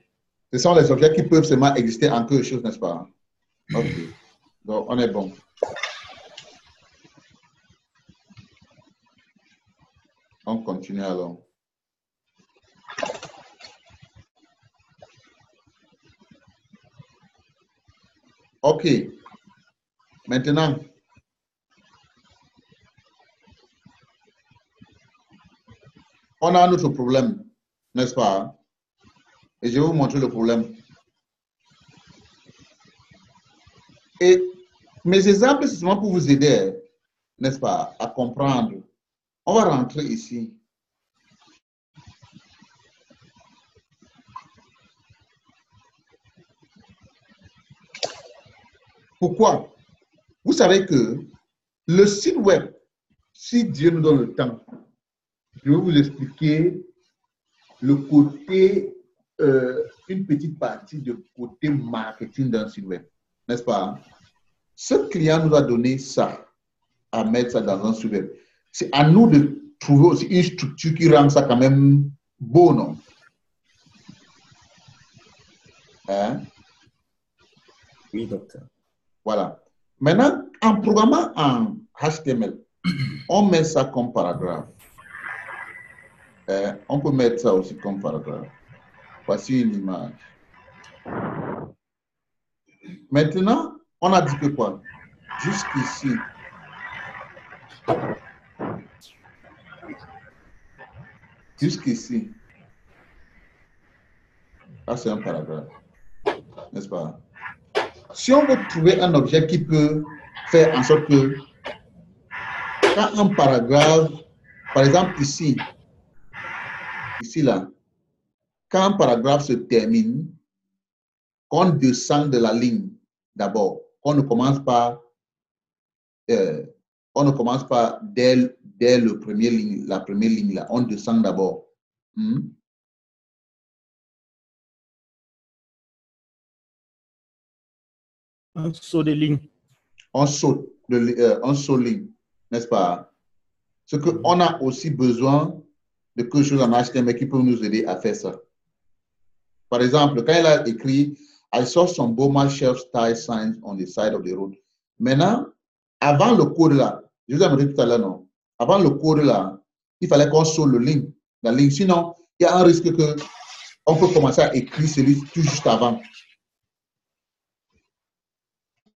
Ce sont les objets qui peuvent seulement exister en quelque chose, n'est-ce pas? OK. Donc, on est bon. On continue alors. OK. Maintenant, on a un autre problème, n'est-ce pas? Et je vais vous montrer le problème. Et mes exemples, c'est seulement pour vous aider, n'est-ce pas, à comprendre. On va rentrer ici. Pourquoi? Vous savez que le site web, si Dieu nous donne le temps, je vais vous expliquer le côté, une petite partie du côté marketing d'un site web, n'est-ce pas? Ce client nous a donné ça, à mettre ça dans un site web. C'est à nous de trouver aussi une structure qui rend ça quand même beau, non? Hein? Oui, docteur. Voilà. Maintenant, en programmant en HTML, on met ça comme paragraphe. On peut mettre ça aussi comme paragraphe. Voici une image. Maintenant, on a dit que quoi? Jusqu'ici. Jusqu'ici. Ça, c'est un paragraphe. N'est-ce pas? Si on veut trouver un objet qui peut faire en sorte que quand un paragraphe, par exemple ici, là, quand un paragraphe se termine, qu'on descend de la ligne d'abord, on ne commence pas dès la première ligne là, on descend d'abord. Un saut de ligne. On saute ligne, n'est-ce pas? Ce qu'on a aussi besoin de quelque chose en HTML qui peut nous aider à faire ça. Par exemple, quand il a écrit I saw some Boma shelf style signs on the side of the road. Maintenant, avant le code là, je vous ai montré tout à l'heure, non? Avant le code là, il fallait qu'on saute la ligne. Sinon, il y a un risque qu'on peut commencer à écrire celui tout juste avant.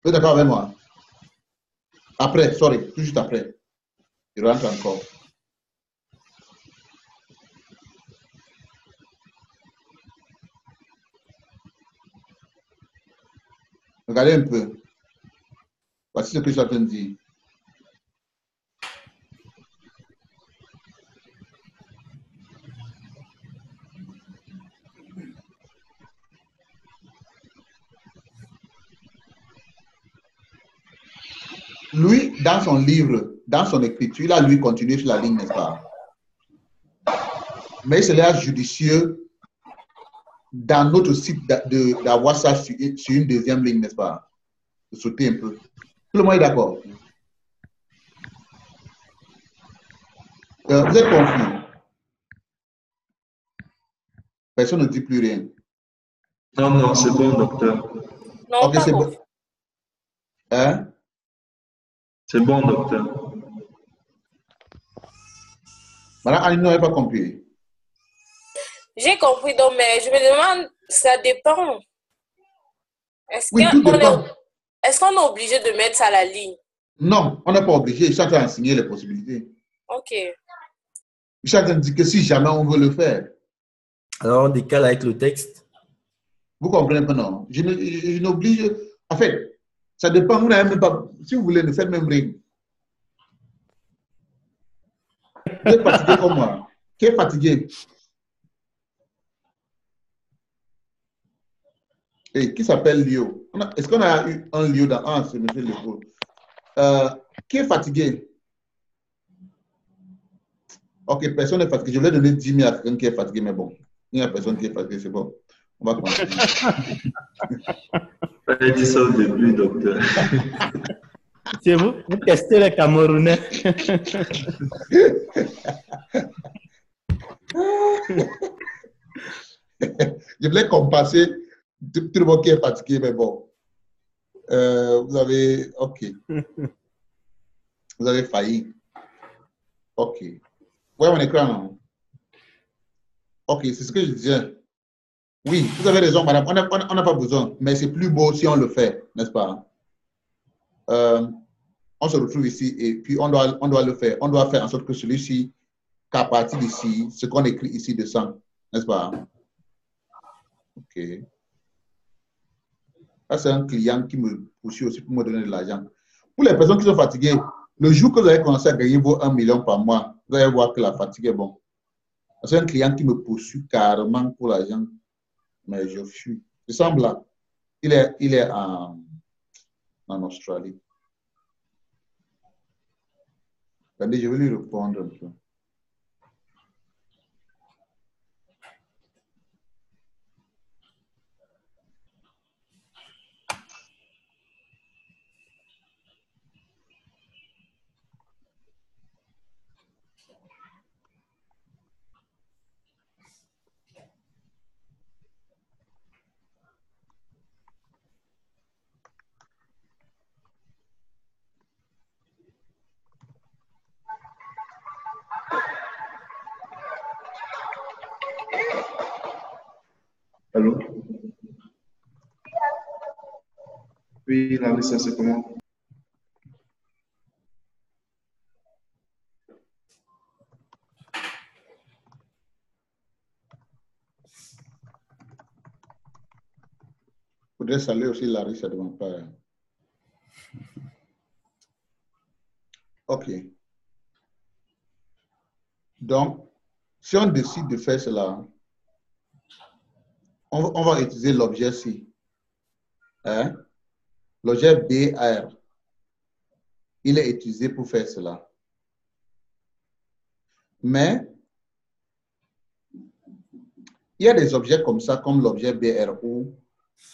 Vous êtes d'accord avec moi? Après, sorry, tout juste après. Il rentre encore. Regardez un peu. Voici ce que je suis en train de dire. Lui, dans son livre, dans son écriture, il a lui continué sur la ligne, n'est-ce pas? Mais il serait judicieux dans notre site d'avoir ça sur une deuxième ligne, n'est-ce pas? De sauter un peu. Tout le monde est d'accord? Vous êtes confus? Personne ne dit plus rien. Non, c'est bon, docteur. Non, ok, c'est bon. Hein? C'est bon, docteur. Madame Annie n'avait pas compris. J'ai compris, donc, mais je me demande, ça dépend. Est-ce qu'on est obligé de mettre ça à la ligne? Non, on n'est pas obligé. Je suis en train d'enseigner les possibilités. Ok. Je suis en train de dire que si jamais on veut le faire. Alors, on décale avec le texte. Vous comprenez pas, non? Je n'oblige. En fait, ça dépend. Vous n'avez même pas. Si vous voulez, ne faites même rien. Vous êtes fatigué comme moi. Qui est fatigué? Et qui s'appelle Lio? Est-ce qu'on a eu un Lio dans un, c'est M. Legault? Qui est fatigué? Ok, personne n'est fatigué. Je voulais donner 10 000 à quelqu'un qui est fatigué, mais bon, il n'y a personne qui est fatigué, c'est bon. On va continuer. J'ai dit ça au début, docteur. C'est vous testez les Camerounais. Je voulais compenser tout le monde qui est fatigué, mais bon. Vous avez... OK. Vous avez failli. OK. Ouais, mon écran, non? OK, c'est ce que je disais. Oui, vous avez raison, madame. On n'a pas besoin, mais c'est plus beau si on le fait, n'est-ce pas? On se retrouve ici et puis on doit le faire. On doit faire en sorte que celui-ci, qu'à partir d'ici, ce qu'on écrit ici descend, n'est-ce pas? OK. Ça, c'est un client qui me poursuit aussi pour me donner de l'argent. Pour les personnes qui sont fatiguées, le jour que vous allez commencer à gagner vos 1 million par mois, vous allez voir que la fatigue est bon. C'est un client qui me poursuit carrément pour l'argent, mais je fuis. Il semble là. Il est en Australie. Attendez, je vais lui répondre un peu. Allô? Oui, Larissa, c'est comment? Je voudrais saluer aussi Larissa de mon père. OK. Donc, si on décide de faire cela, on va utiliser l'objet ci. Hein? L'objet BR. Il est utilisé pour faire cela. Mais, il y a des objets comme ça, comme l'objet BR, où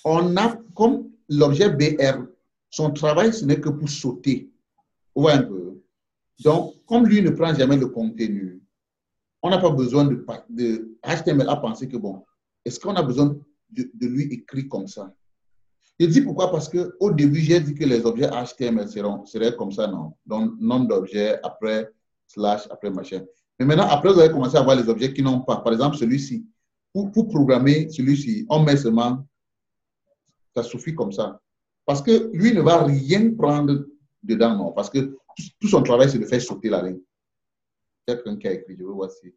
on a, comme l'objet BR, son travail, ce n'est que pour sauter. Vous voyez un peu. Donc, comme lui ne prend jamais le contenu, on n'a pas besoin de HTML à penser que, bon, est-ce qu'on a besoin de lui écrire comme ça? Je dis pourquoi, parce qu'au début, j'ai dit que les objets HTML seraient comme ça, non? Donc, nom d'objet, après, slash, après machin. Mais maintenant, après, vous allez commencer à voir les objets qui n'ont pas. Par exemple, celui-ci. Pour programmer celui-ci, on met seulement, ça suffit comme ça. Parce que lui ne va rien prendre dedans, non? Parce que tout son travail, c'est de faire sauter la ligne. Quelqu'un qui a écrit, je veux voir si.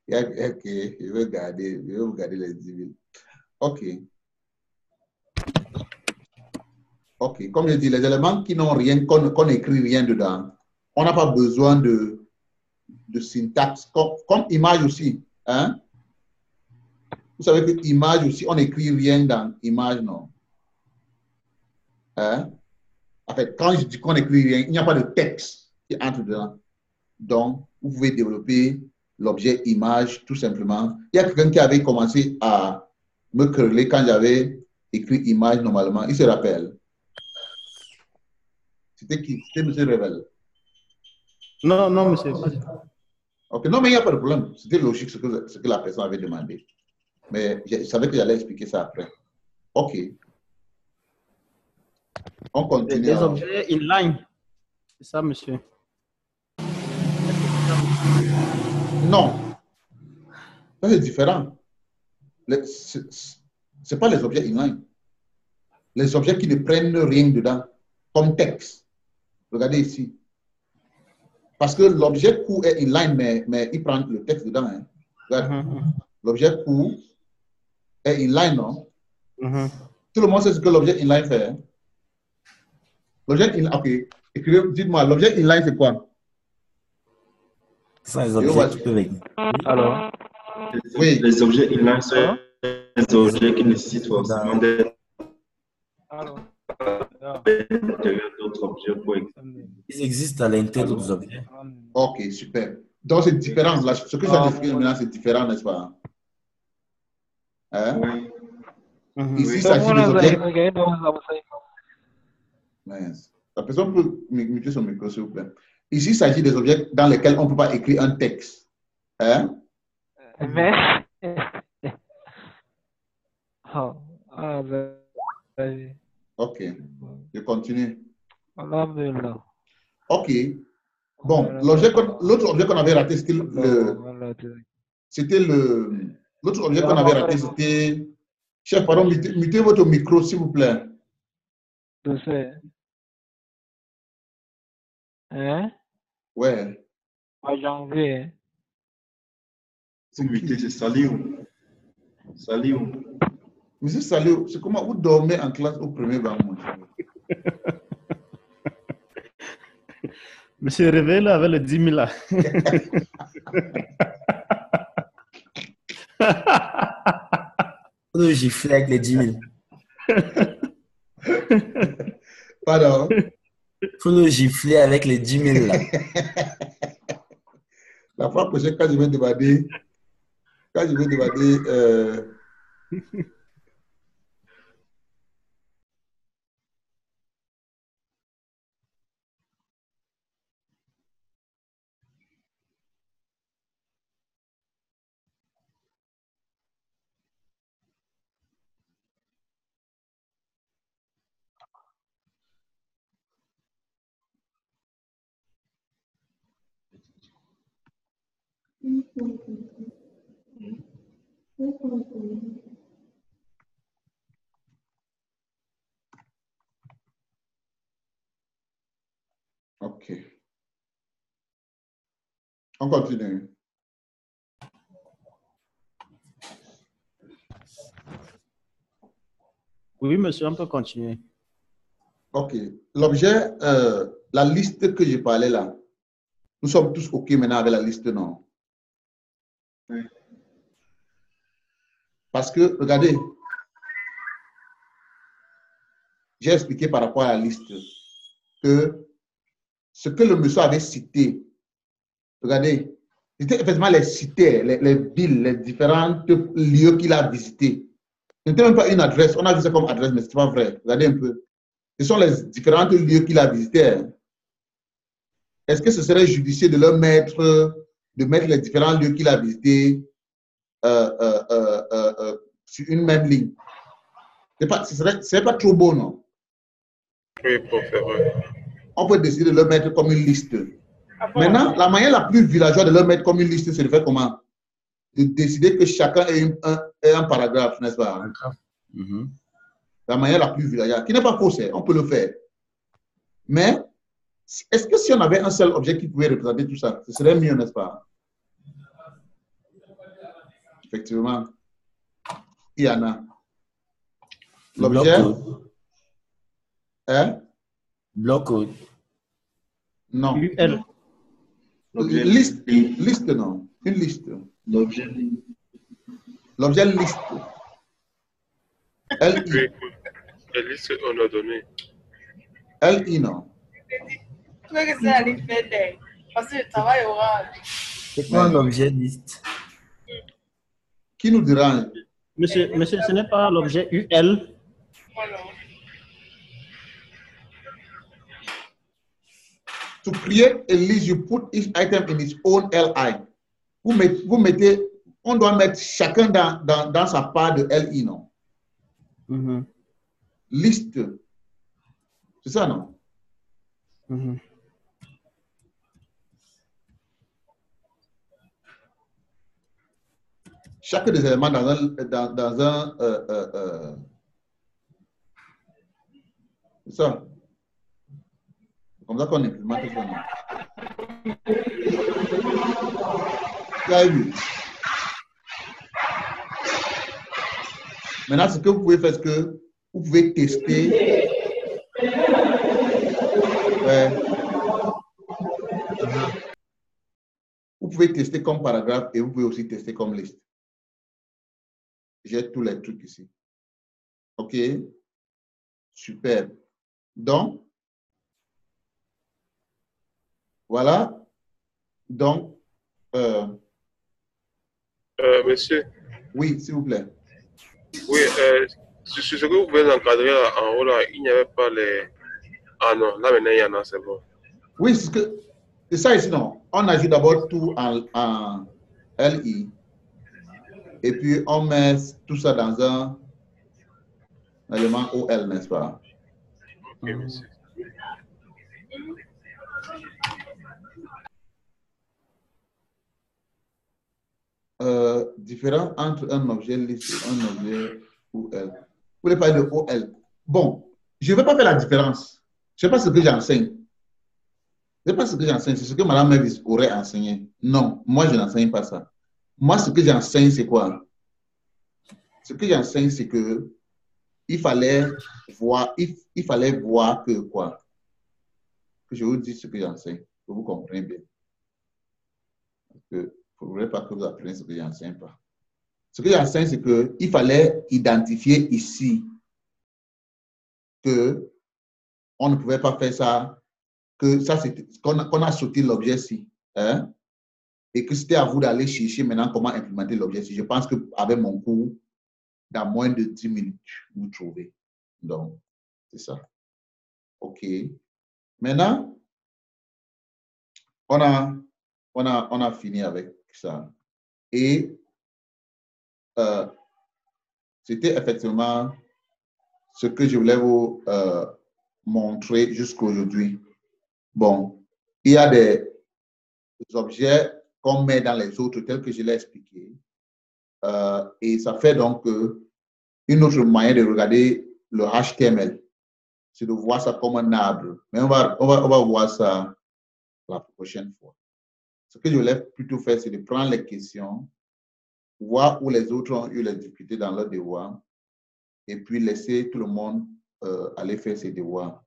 Ok, je vais regarder les 10 000. Ok. Ok, comme je dis, les éléments qui n'ont rien, qu'on n'écrit rien dedans, on n'a pas besoin de syntaxe, comme image aussi. Hein? Vous savez que image aussi, on n'écrit rien dans image, non? Hein? En fait, quand je dis qu'on n'écrit rien, il n'y a pas de texte qui entre dedans. Donc, vous pouvez développer l'objet image tout simplement. Il y a quelqu'un qui avait commencé à me quereller quand j'avais écrit image normalement. Il se rappelle. C'était qui? C'était M. Revel. Non, non, monsieur. Ok, non, mais il n'y a pas de problème. C'était logique ce que la personne avait demandé. Mais je savais que j'allais expliquer ça après. Ok. On continue. Les objets inline. C'est ça, monsieur. Non. Ça, c'est différent. Ce n'est pas les objets inline. Les objets qui ne prennent rien dedans, comme texte. Regardez ici. Parce que l'objet court est inline, mais il prend le texte dedans. Hein. L'objet court est inline, non? Tout le monde sait ce que l'objet inline fait. Hein? L'objet inline, ok. Dites-moi, l'objet inline, c'est quoi? Ce sont les objets qui peuvent exister. Alors, oui. Les objets inline sont les objets qui nécessitent forcément d'être à l'intérieur d'autres objets pour exister. Ils existent à l'intérieur d'autres objets. Ok, super. Donc, c'est différent. Ce que ça décrit maintenant, c'est différent, n'est-ce pas? Hein? Oui. Ici, il s'agit des objets. La personne peut muter son micro, s'il vous plaît. Ici, il s'agit des objets dans lesquels on ne peut pas écrire un texte. Hein? Ok, je continue. Ok. Bon, l'autre objet qu'on avait raté, c'était l'autre objet qu'on avait raté, c'était... Chef, pardon, mutez votre micro, s'il vous plaît. Hein? Ouais. Pas janvier. Muter, c'est Saliou. Saliou. Monsieur Saliou, c'est comment vous dormez en classe au premier banc, mon cher. Monsieur réveille là avec le 10 000 là. Faut le gifler avec les 10 000. Pardon? Faut le gifler avec les 10 000 là. La fois prochaine, quand je vais demander, ok. On continue. Oui, monsieur, on peut continuer. Ok. L'objet, la liste que je parlais là, nous sommes tous OK maintenant avec la liste, non? Oui. Parce que, regardez, j'ai expliqué par rapport à la liste que ce que le monsieur avait cité, regardez, c'était effectivement les cités, les villes, les différents lieux qu'il a visités. Ce n'était même pas une adresse, on a vu ça comme adresse, mais ce n'est pas vrai. Regardez un peu. Ce sont les différents lieux qu'il a visités. Est-ce que ce serait judicieux de leur mettre, les différents lieux qu'il a visités sur une même ligne? Ce serait pas trop beau, non? Oui, professeur. On peut décider de le mettre comme une liste. Maintenant, la manière la plus villageoise de le mettre comme une liste, c'est de faire comment? De décider que chacun ait un paragraphe, n'est-ce pas? La manière la plus villageoise, qui n'est pas fausse, on peut le faire. Mais, est-ce que si on avait un seul objet qui pouvait représenter tout ça, ce serait mieux, n'est-ce pas? Effectivement. Il y en a. L'objet? Hein? Bloc code. Non. UL. Liste, non. Une liste. L'objet. L'objet liste. Oui, la liste, on a donné. LI, non. C'est quoi l'objet liste? Qui nous dérange? Monsieur, ce n'est pas l'objet UL. To create a list, you put each item in its own LI. Vous mettez, on doit mettre chacun dans sa part de LI, non? Liste. C'est ça, non? Chaque des éléments dans un c'est ça. C'est comme ça qu'on implémente ça, non? Vous avez vu? Maintenant, ce que vous pouvez faire, c'est que vous pouvez tester. Ouais. Vous pouvez tester comme paragraphe et vous pouvez aussi tester comme liste. J'ai tous les trucs ici. OK? Super. Donc, voilà. Donc, monsieur. oui, s'il vous plaît. Oui, sur ce que vous pouvez encadrer là, en haut, là, il n'y avait pas les... Ah non, là maintenant il y en a, c'est bon. Oui, c'est ça ici, non? On ajoute d'abord tout en LI. Et puis on met tout ça dans un élément OL, n'est-ce pas? Ok, monsieur. Différent entre un objet lisse et un objet OL. Vous voulez parler de OL? Bon, je ne vais pas faire la différence. Je ne sais pas ce que j'enseigne. Ce n'est pas ce que j'enseigne, c'est ce que Mme Mavis aurait enseigné. Non, moi, je n'enseigne pas ça. Moi, ce que j'enseigne, c'est quoi? Ce que j'enseigne, c'est que il fallait voir que quoi? Que je vous dise ce que j'enseigne, que vous comprenez bien. Parce que il ne faudrait pas que vous appreniez ce que j'enseigne pas. Ce que j'enseigne, c'est qu'il fallait identifier ici que on ne pouvait pas faire ça, que ça c'était qu'on a sauté l'objet-ci, hein? Et que c'était à vous d'aller chercher maintenant comment implémenter l'objet-ci. Je pense qu'avec mon cours, dans moins de 10 minutes, vous trouvez. Donc, c'est ça. OK. Maintenant, on a fini avec ça. Et c'était effectivement ce que je voulais vous montrer jusqu'aujourd'hui. Bon, il y a des objets qu'on met dans les autres, tels que je l'ai expliqué. Et ça fait donc une autre manière de regarder le HTML, c'est de voir ça comme un arbre. Mais on va voir ça la prochaine fois. Ce que je voulais plutôt faire, c'est de prendre les questions, voir où les autres ont eu les difficultés dans leurs devoirs, et puis laisser tout le monde aller faire ses devoirs.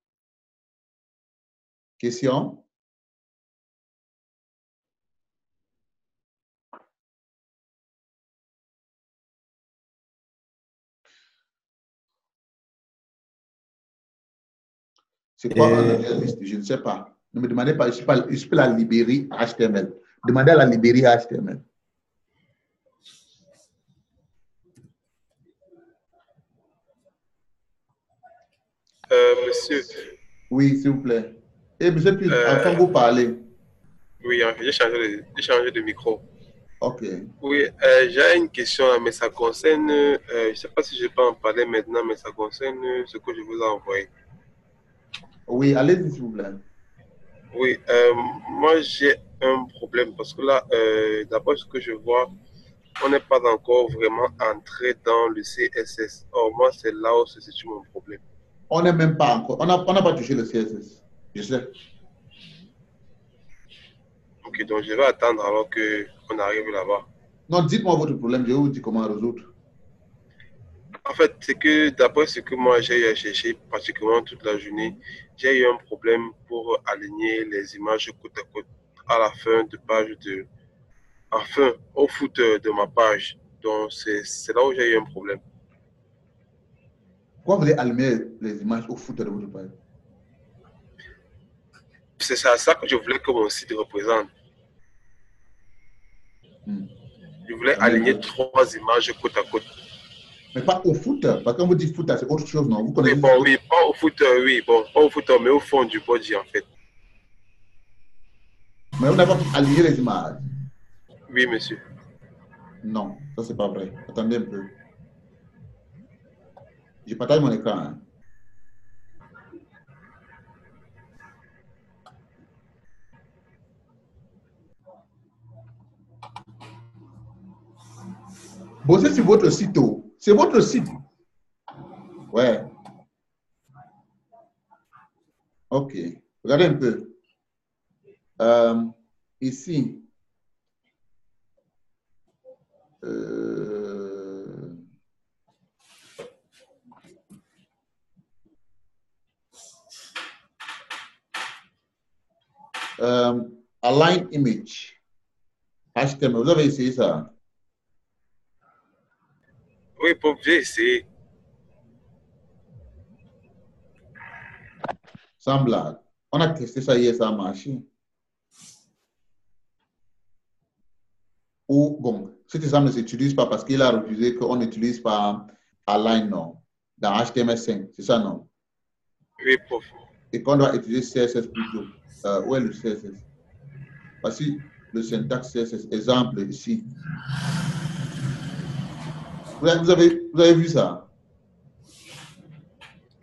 Question? C'est quoi un objet liste? Je ne sais pas. Ne me demandez pas, je suis pas la librairie HTML. Demandez à la librairie HTML. Monsieur. Oui, s'il vous plaît. Et monsieur, quand vous parlez. Oui, j'ai changé de micro. OK. Oui, j'ai une question, mais ça concerne, je ne sais pas si je peux en parler maintenant, mais ça concerne ce que je vous ai envoyé. Oui, allez-y, s'il vous plaît. Oui, moi j'ai un problème parce que là, d'après ce que je vois, on n'est pas encore vraiment entré dans le CSS. Or, moi, c'est là où se situe mon problème. On n'est même pas encore, on n'a pas touché le CSS. Je sais. Ok, donc je vais attendre alors qu'on arrive là-bas. Non, dites-moi votre problème, je vais vous dire comment résoudre. En fait, c'est que d'après ce que moi j'ai eu à chercher pratiquement toute la journée, j'ai eu un problème pour aligner les images côte à côte à la fin de page enfin, au footer de ma page. Donc, c'est là où j'ai eu un problème. Pourquoi vous voulez allumer les images au footer de votre page? C'est ça que je voulais que mon site représente. Je voulais aligner 3 images côte à côte. Mais pas au footer, parce que quand vous dites footer, c'est autre chose, non? Vous connaissez oui, pas au footer, oui, bon, pas au footer, mais au fond du body, en fait. Mais vous n'avez pas aligné les images? Oui, monsieur. Non, ça c'est pas vrai. Attendez un peu. Je partage mon écran. Hein. Bossez sur votre site. C'est votre site. Ouais. OK. Regardez un peu. Ici. Align image. HTML. Vous avez essayé ça? Oui, j'ai essayé. Sans blague. On a testé ça hier, ça a marché. Ou, bon, cet exemple ne s'utilise pas parce qu'il a refusé qu'on n'utilise pas align, non? Dans HTML5, c'est ça, non? Oui, prof. Et qu'on doit utiliser CSS plutôt. Où est le CSS? Voici le syntaxe CSS. Exemple ici. Vous avez vu ça?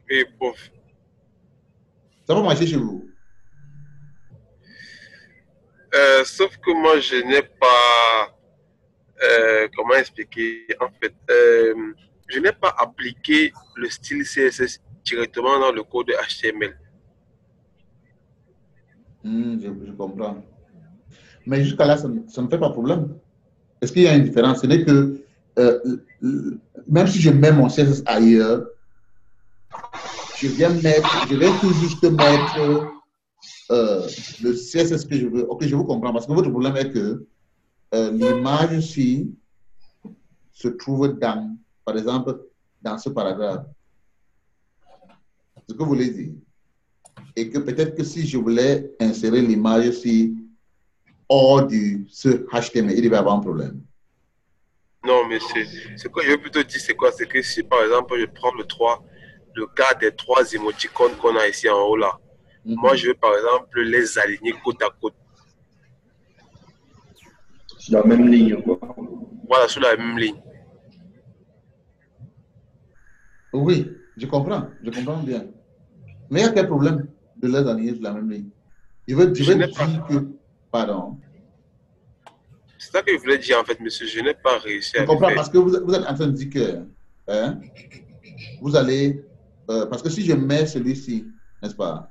Oui, prof. Ça va marcher chez vous? Sauf que moi, je n'ai pas... comment expliquer? En fait, je n'ai pas appliqué le style CSS directement dans le code HTML. Je comprends. Mais jusqu'à là, ça ne fait pas problème. Est-ce qu'il y a une différence? Ce n'est que, même si je mets mon CSS ailleurs, je vais tout juste mettre le CSS que je veux. Ok, je vous comprends. Parce que votre problème est que l'image-ci se trouve dans, par exemple, dans ce paragraphe. Ce que vous voulez dire. Et que peut-être que si je voulais insérer l'image-ci hors ce HTML, il devait y avoir un problème. Non, mais ce que je veux plutôt dire, c'est quoi? C'est que si, par exemple, je prends le cas des 3 émoticônes qu'on a ici en haut là, moi, je veux, par exemple, les aligner côte à côte. Sur la même ligne, quoi. Voilà, sur la même ligne. Oui, je comprends bien. Mais il y a quel problème de les aligner sur la même ligne? Je veux dire que... Pardon. C'est ça que je voulais dire en fait, monsieur. Je n'ai pas réussi à le faire. Je comprends parce que vous êtes en train de dire que vous allez... parce que si je mets celui-ci, n'est-ce pas?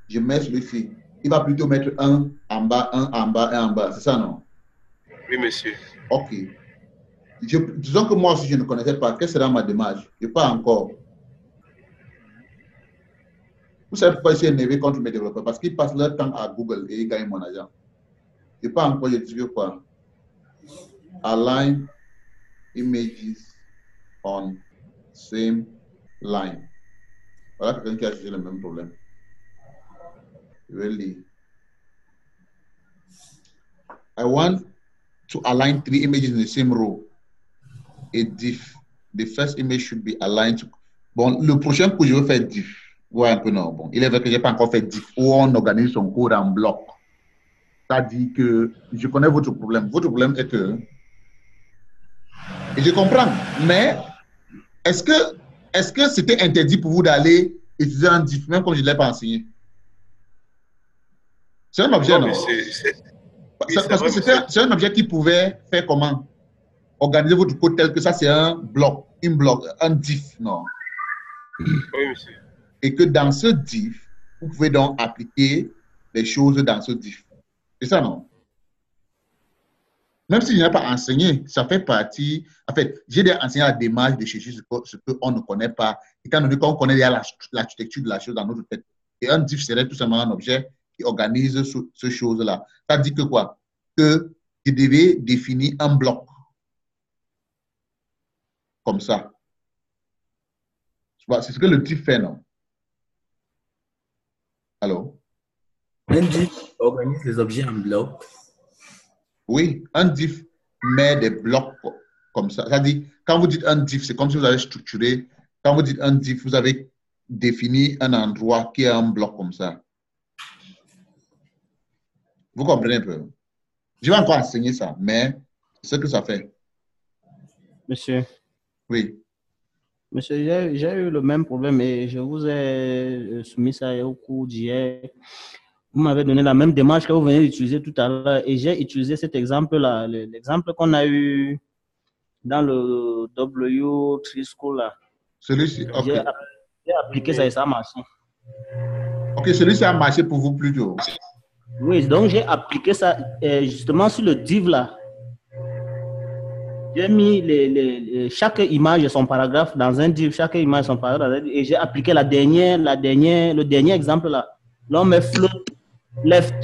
Je mets celui-ci. Il va plutôt mettre un en bas, un en bas, un en bas. C'est ça, non? Oui, monsieur. Ok. Disons que moi aussi, je ne connaissais pas. Quelle sera ma démarche? Je pas encore. Vous savez pourquoi je suis énervé contre mes développeurs? Parce qu'ils passent leur temps à Google et ils gagnent mon argent. Je pas encore, je dis quoi? Align images on same line. Voilà quelqu'un qui a cherché le même problème. Je vais lire. I want to align 3 images in the same row. A diff. The first image should be aligned to... Bon, le prochain coup, je vais faire diff. Ouais, un peu non. Bon, il est vrai que je n'ai pas encore fait diff où on organise son code en bloc. Ça dit que je connais votre problème. Votre problème est que... Et je comprends, mais est-ce que c'était interdit pour vous d'aller utiliser un diff, même quand je ne l'ai pas enseigné? C'est un objet, non? Parce que c'est un objet qui pouvait faire comment? Organiser votre code tel que ça, c'est un bloc, un diff, non? Oui, monsieur. Et que dans ce diff, vous pouvez donc appliquer les choses dans ce diff. C'est ça, non? Même si je n'ai pas enseigné, ça fait partie... En fait, j'ai déjà enseigné la démarche de chercher ce qu'on ne connaît pas, étant donné qu'on connaît déjà l'architecture de la chose dans notre tête. Et un diff serait tout simplement un objet qui organise ce chose-là. Ça dit que quoi? Que je devais définir un bloc. Comme ça. C'est ce que le diff fait, non? Allô? Un diff organise les objets en blocs. Oui, un diff met des blocs comme ça. C'est-à-dire, quand vous dites un diff, c'est comme si vous avez structuré. Quand vous dites un diff, vous avez défini un endroit qui est un bloc comme ça. Vous comprenez un peu? Je vais encore enseigner ça, mais c'est ce que ça fait. Monsieur. Oui. Monsieur, j'ai eu le même problème et je vous ai soumis ça au cours d'hier. Vous m'avez donné la même démarche que vous venez d'utiliser tout à l'heure et j'ai utilisé cet exemple-là, l'exemple qu'on a eu dans le W3 School là. Celui-ci, ok. J'ai appliqué ça et ça a marché. Ok, celui-ci a marché pour vous plutôt. Oui, donc j'ai appliqué ça justement sur le div là. J'ai mis chaque image et son paragraphe dans un div, chaque image et son paragraphe, et j'ai appliqué le dernier exemple là. Là, on met float left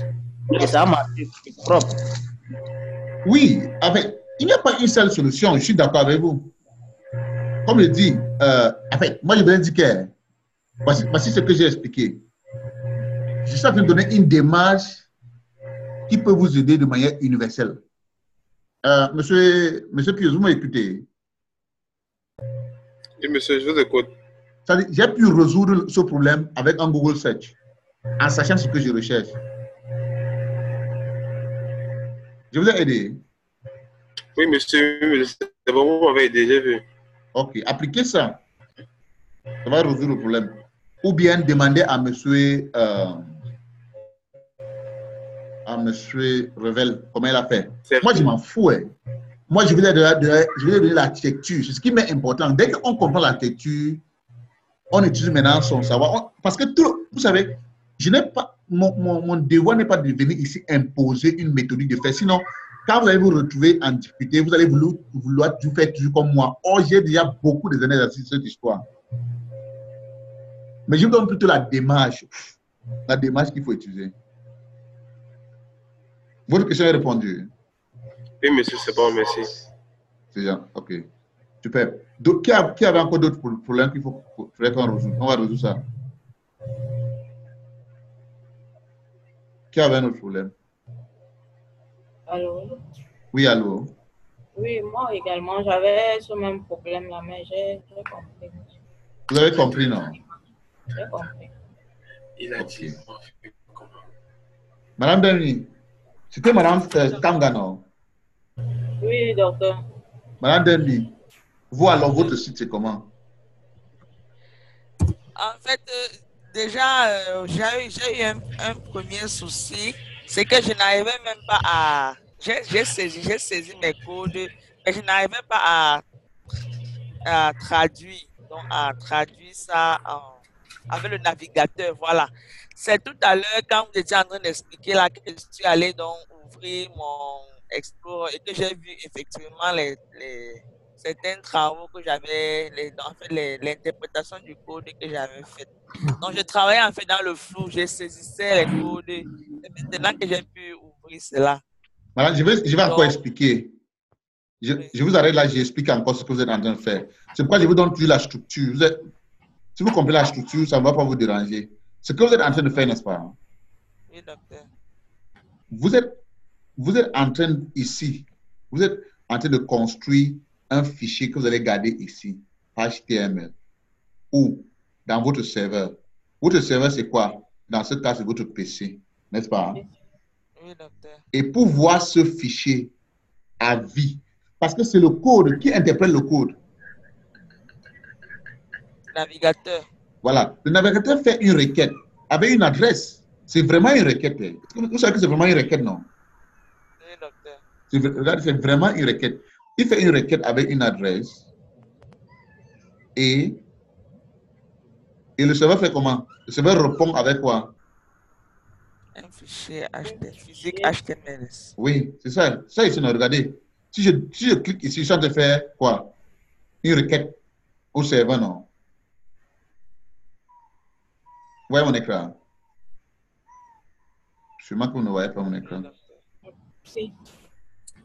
et ça a marché, c'est propre. Oui, il n'y a pas une seule solution, je suis d'accord avec vous. Comme je dis, moi je vais indiquer, voici ce que j'ai expliqué. Je suis en train de donner une démarche qui peut vous aider de manière universelle. Monsieur Pius, vous m'écoutez? Oui, monsieur, je vous écoute. J'ai pu résoudre ce problème avec un Google Search, en sachant ce que je recherche. Je vous ai aidé. Oui, monsieur, c'est bon, vous m'avez aidé, j'ai vu. Ok, appliquez ça. Ça va résoudre le problème. Ou bien demander à monsieur Revel comment il a fait. Moi, je m'en fous. Hein. Moi, je vais donner l'architecture. C'est ce qui m'est important. Dès qu'on comprend l'architecture, on utilise maintenant son savoir. Parce que tout, vous savez, je n'ai pas, mon devoir n'est pas de venir ici imposer une méthode de faire. Sinon, quand vous allez vous retrouver en difficulté, vous allez vouloir tout faire toujours comme moi. Or, j'ai déjà beaucoup d'années dans cette histoire. Mais je vous donne plutôt la démarche qu'il faut utiliser. Votre question est répondue. Oui, monsieur, c'est bon, merci. C'est bien, ok. Super. Donc, qui avait encore d'autres problèmes qu'il faudrait qu'on résout? On va résoudre ça. Qui avait un autre problème? Allô? Oui, allô? Oui, moi également, j'avais ce même problème-là, mais j'ai compris. Vous avez compris, non? J'ai compris. Il a dit. Madame Demi, c'était Madame Kanga, non? Oui, docteur. Madame Demi, vous, alors, votre site, c'est comment? En fait, déjà, j'ai eu un premier souci, c'est que je n'arrivais même pas à... J'ai saisi mes codes, mais je n'arrivais pas à traduire. Donc, à traduire ça avec le navigateur, voilà. C'est tout à l'heure, quand vous étiez en train d'expliquer là, que je suis allé donc ouvrir mon Explorer et que j'ai vu effectivement certains travaux que j'avais, en fait, l'interprétation du code que j'avais fait. Donc, je travaillais en fait dans le flou, je saisissais les codes. C'est maintenant que j'ai pu ouvrir cela. Madame, je vais encore expliquer. Je vous arrête là, j'explique encore ce que vous êtes en train de faire. C'est pourquoi je vous donne toujours la structure. Si vous comprenez la structure, ça ne va pas vous déranger. Ce que vous êtes en train de faire, n'est-ce pas? Oui, docteur. Vous êtes en train ici, vous êtes en train de construire un fichier que vous allez garder ici, HTML, ou dans votre serveur. Votre serveur, c'est quoi? Dans ce cas, c'est votre PC, n'est-ce pas? Oui, docteur. Et pour voir ce fichier à vie, parce que c'est le code qui interprète le code. Navigateur. Voilà. Le navigateur fait une requête avec une adresse. C'est vraiment une requête. Vous savez que c'est vraiment une requête, non? Oui, docteur. Regardez, c'est vraiment une requête. Il fait une requête avec une adresse et le serveur fait comment? Le serveur répond avec quoi? Un fichier physique HTML. Oui, c'est ça. Ça, ici, regardez. Si je clique ici, je suis en train de faire quoi? Une requête au serveur, non? Vous voyez mon écran? Sûrement que vous ne voyez pas mon écran. Si.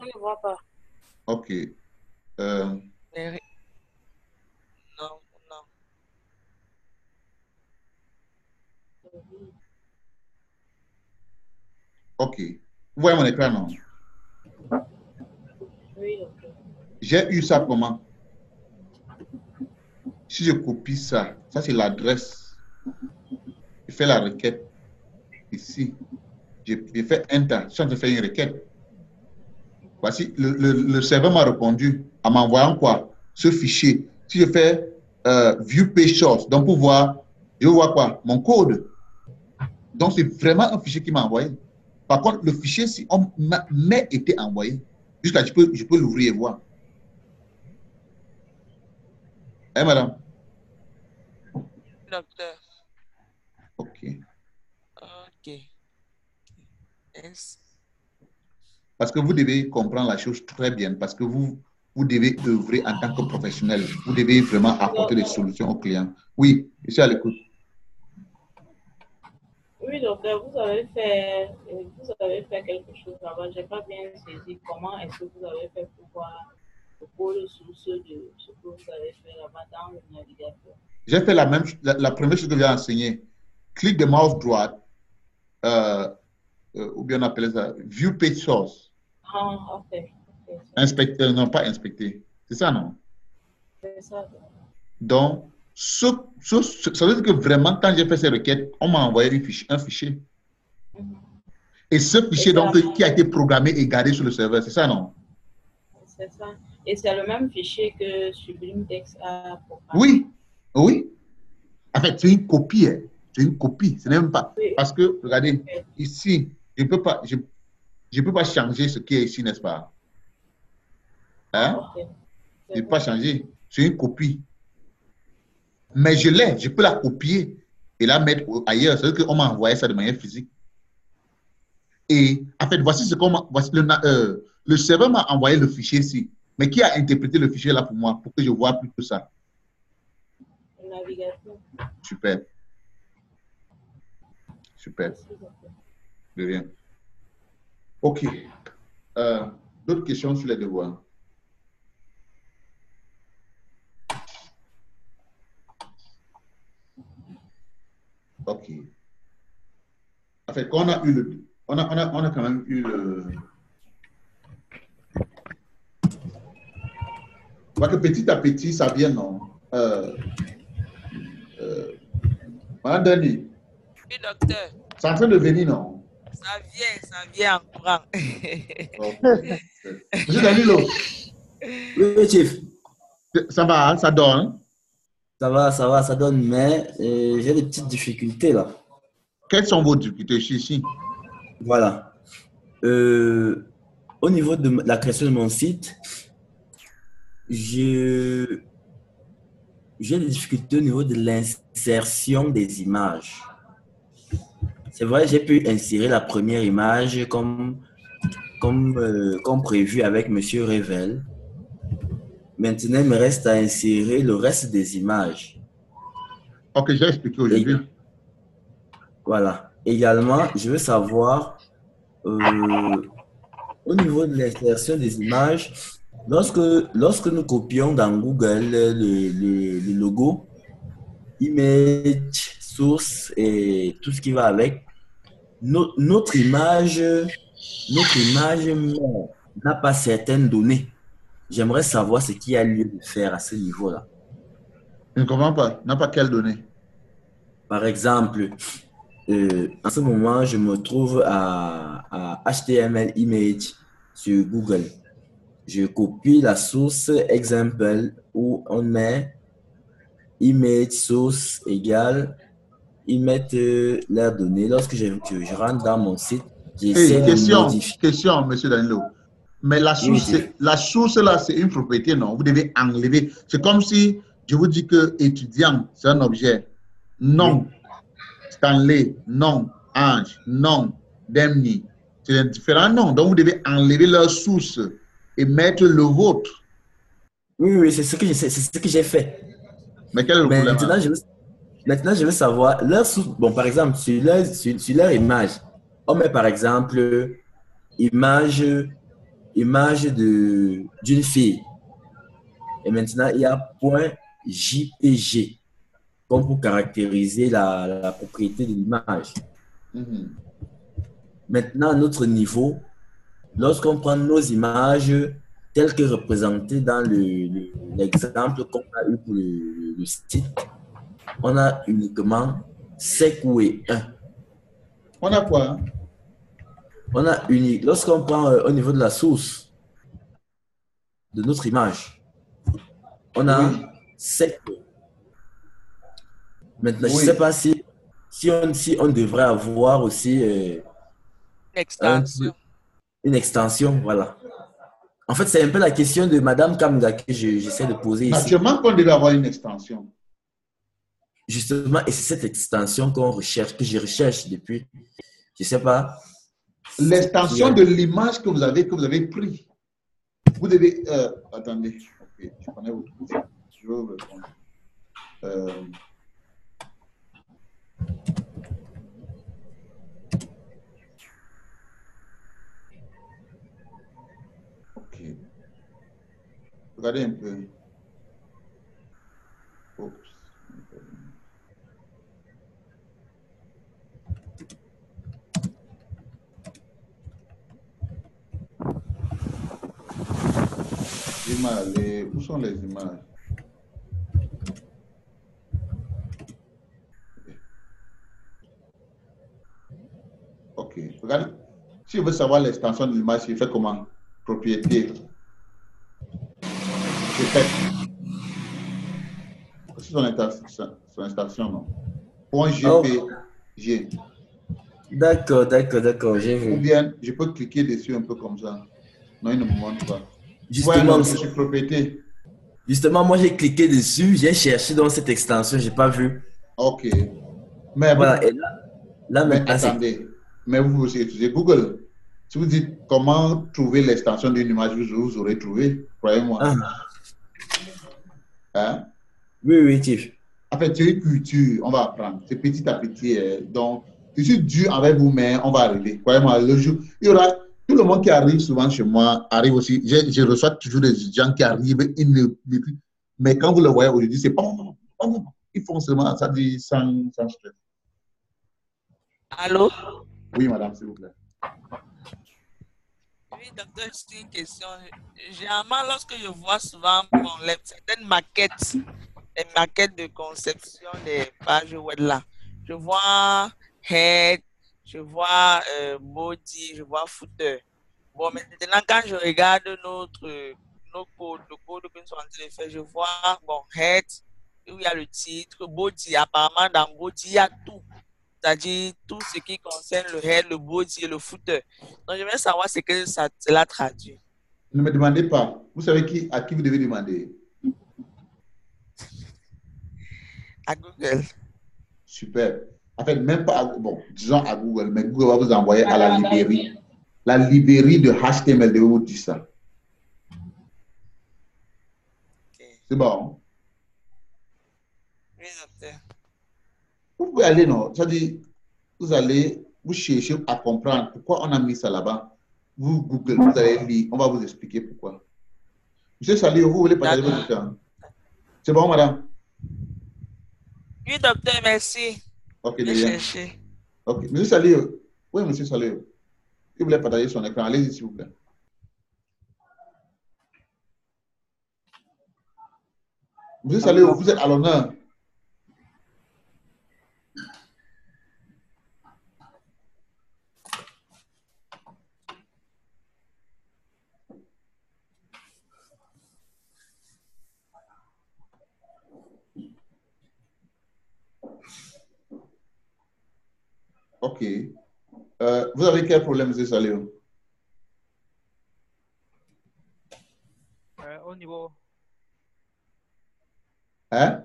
On ne voit pas. Ok. Non. Ok. Vous voyez mon écran, non? Oui, docteur. J'ai eu ça comment? Si je copie ça, ça c'est l'adresse. Je fais la requête ici. Je fais Enter. Je suis en train de faire une requête. Voici, le serveur m'a répondu en m'envoyant quoi? Ce fichier. Si je fais View Page Source, donc pour voir, je vois quoi? Mon code. Donc c'est vraiment un fichier qui m'a envoyé. Par contre, le fichier, si on m'a été envoyé, jusqu'à je peux l'ouvrir et voir. Hein, madame? Docteur. Ok. Ok. Yes. Parce que vous devez comprendre la chose très bien, parce que vous devez œuvrer en tant que professionnel. Vous devez vraiment apporter des solutions aux clients. Oui, je suis à l'écoute. Oui, docteur, vous avez fait quelque chose là-bas. Je n'ai pas bien saisi comment est-ce que vous avez fait pour voir le code source de ce que vous avez fait là-bas dans le navigateur. J'ai fait la première chose que j'ai enseigné. Clic de mouse droite, ou bien on appelle ça View Page Source. Ah, ok. Inspecter, non pas inspecter. C'est ça, non? C'est ça. Donc, ça veut dire que vraiment, quand j'ai fait ces requêtes, on m'a envoyé un fichier. Et ce fichier, donc, qui a été programmé et gardé sur le serveur, c'est ça, non? C'est ça. Et c'est le même fichier que Sublime Text a programmé. Oui, oui. En fait, c'est une copie. Hein. C'est une copie. Ce n'est même pas. Oui. Parce que, regardez, ici, je ne peux pas changer ce qui est ici, n'est-ce pas? Hein? Okay. Je ne peux pas changer. C'est une copie. Mais je l'ai. Je peux la copier et la mettre ailleurs. C'est-à-dire qu'on m'a envoyé ça de manière physique. Et en fait, voici ce qu'on m'a. Le serveur m'a envoyé le fichier ici. Mais qui a interprété le fichier là pour moi, pour que je vois plus que ça? Le navigateur. Super. Super. De rien. OK. D'autres questions sur les devoirs? OK. En fait, quand on a eu le... On a quand même eu le... Je vois que petit à petit, ça vient, non? Madame Dani. Oui, docteur. C'est en train de venir, non? Ça vient en courant. Okay. Monsieur Danilo. Oui, chef. Ça va, ça donne? Ça donne, mais j'ai des petites difficultés là. Quelles sont vos difficultés ici? Voilà. Au niveau de la création de mon site, j'ai des difficultés au niveau de l'insertion des images. C'est vrai, j'ai pu insérer la première image comme prévu avec M. Revel. Maintenant, il me reste à insérer le reste des images. Ok, j'ai expliqué aujourd'hui. Voilà. Également, je veux savoir, au niveau de l'insertion des images, lorsque nous copions dans Google le logo, image, source et tout ce qui va avec, notre image n'a pas certaines données. J'aimerais savoir ce qu'il y a lieu de faire à ce niveau-là. Je ne comprends pas. N'a pas quelles données? Par exemple, en ce moment, je me trouve à HTML image sur Google. Je copie la source example où on met image source égale, ils mettent leurs données. Lorsque je rentre dans mon site, j'essaie de modifier. Question, monsieur Danilo. Mais la source, oui, la source là, c'est une propriété, non? Vous devez enlever. C'est comme si je vous dis que étudiant, c'est un objet. Non. Oui. Stanley, non. Ange, non. Demni. C'est un différent nom. Donc, vous devez enlever leur source et mettre le vôtre. Oui, c'est ce que j'ai fait. Mais quel est le problème? Maintenant, je veux savoir leur source. Bon, par exemple, sur leur image, on met par exemple image d'une fille. Et maintenant, il y a .jpg comme pour caractériser la propriété de l'image. Mm-hmm. Maintenant, à notre niveau, lorsqu'on prend nos images telles que représentées dans l'exemple qu'on a eu pour le site, on a uniquement Segway 1. On a quoi? On a lorsqu'on prend au niveau de la source de notre image, on a Segway. Maintenant, je ne sais pas si on devrait avoir aussi une extension, voilà. En fait, c'est un peu la question de Madame Kamga que j'essaie de poser ici. Naturellement qu'on devait avoir une extension. Justement, et c'est cette extension que je recherche depuis, je ne sais pas. L'extension de l'image que vous avez pris. Vous devez... attendez, okay, je connais votre question. Je vais vous répondre. Ok. Regardez un peu. Oups. Où sont les images? Regardez, si je veux savoir l'extension de l'image, je fais comment? Propriété. Je fais. C'est son extension, non? Point GPG. D'accord, j'ai vu. Ou bien, je peux cliquer dessus un peu comme ça. Non, il ne me montre pas. Justement, je suis propriété. Justement, moi, j'ai cliqué dessus, j'ai cherché dans cette extension, je n'ai pas vu. OK. Mais voilà, et là mais maintenant, attendez, mais vous aussi utilisez Google. Si vous dites comment trouver l'extension d'une image, vous aurez trouvé, croyez-moi. Hein? Oui, Tiff. En fait, c'est une culture, on va apprendre. C'est petit à petit. Donc, je suis dur avec vous, mais on va arriver. Croyez-moi, le jour, il y aura tout le monde qui arrive souvent chez moi, arrive aussi. Je reçois toujours des gens qui arrivent, mais quand vous le voyez aujourd'hui, c'est pas. Ils font seulement, ça dit sans stress. Allô? Oui, madame, s'il vous plaît. Oui, docteur, c'est une question. Généralement, lorsque je vois souvent certaines maquettes, les maquettes de conception des pages web là, je vois head, je vois body, je vois footer. Bon, maintenant, quand je regarde nos codes, le code que nous sommes en train de faire, je vois, bon, head, où il y a le titre, body, apparemment dans body, il y a tout. C'est-à-dire tout ce qui concerne le head, le body et le footer. Donc, je veux savoir ce que cela traduit. Ne me demandez pas. Vous savez à qui vous devez demander? À Google. Super. En fait, même pas, bon, disons à Google, mais Google va vous envoyer à la librairie. La librairie de HTML de vous dire ça. Okay. C'est bon? Oui, docteur. Vous pouvez aller, non? C'est-à-dire, vous cherchez à comprendre pourquoi on a mis ça là-bas. Vous Google, vous allez lire, on va vous expliquer pourquoi. Monsieur Salio, vous voulez partager votre temps? C'est bon, madame? Oui, docteur, merci. Ok, je vais chercher. Ok, monsieur Salio. Oui, monsieur Salio. Si vous voulez partager son écran, allez-y, s'il vous plaît. Monsieur Salio, vous êtes à l'honneur. Ok. Vous avez quel problème, monsieur Salio? Au niveau. Hein?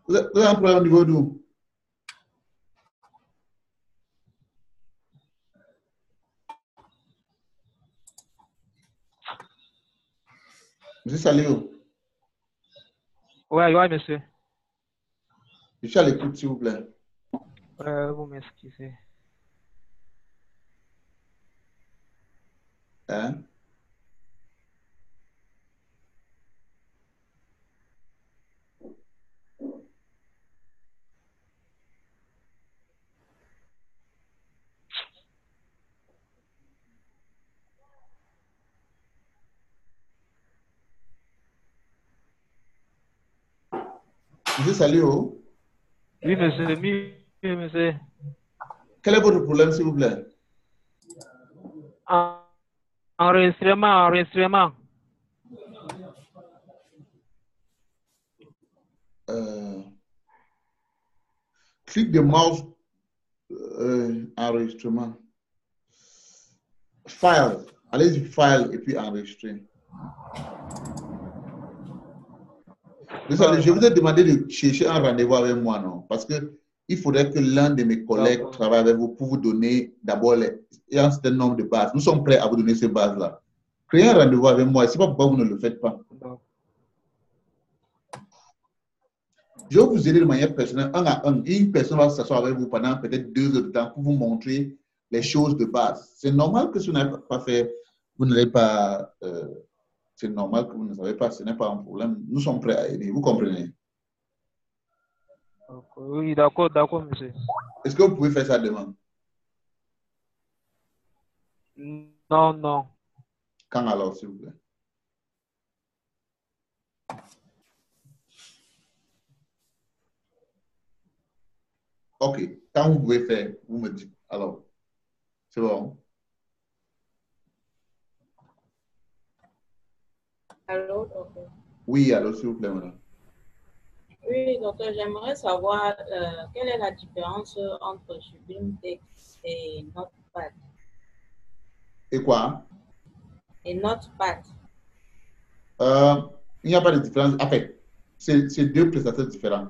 Vous avez un problème au niveau d'où? Monsieur Salio? Oui, monsieur. Je suis à l'écoute, s'il vous plaît. Vous m'excusez. Hein? Monsieur Salio? Oui, monsieur. Oui, monsieur. Quel est votre problème, s'il vous plaît? Enregistrement. Clique de mouse, enregistrement. File. Allez-y, file et puis enregistrer. Je vous ai demandé de chercher un rendez-vous avec moi, non? Parce que il faudrait que l'un de mes collègues travaille avec vous pour vous donner d'abord un certain nombre de bases. Nous sommes prêts à vous donner ces bases-là. Créez un rendez-vous avec moi. Je ne sais pas pourquoi vous ne le faites pas. Je vais vous aider de manière personnelle, un à un. Une personne va s'asseoir avec vous pendant peut-être 2 heures de temps pour vous montrer les choses de base. C'est normal que si vous n'avez pas fait, vous n'allez pas... c'est normal que vous ne savez pas, ce n'est pas un problème. Nous sommes prêts à aider, vous comprenez? Oui, d'accord, monsieur. Est-ce que vous pouvez faire ça demain? Non. Quand alors, s'il vous plaît? OK. Quand vous pouvez faire, vous me dites. Alors, c'est bon. Allô, docteur? Oui, alors, s'il vous plaît, madame. Oui, docteur, j'aimerais savoir quelle est la différence entre Sublime Text et Notepad. Et quoi? Et Notepad. Il n'y a pas de différence. En fait, c'est deux prestataires différents.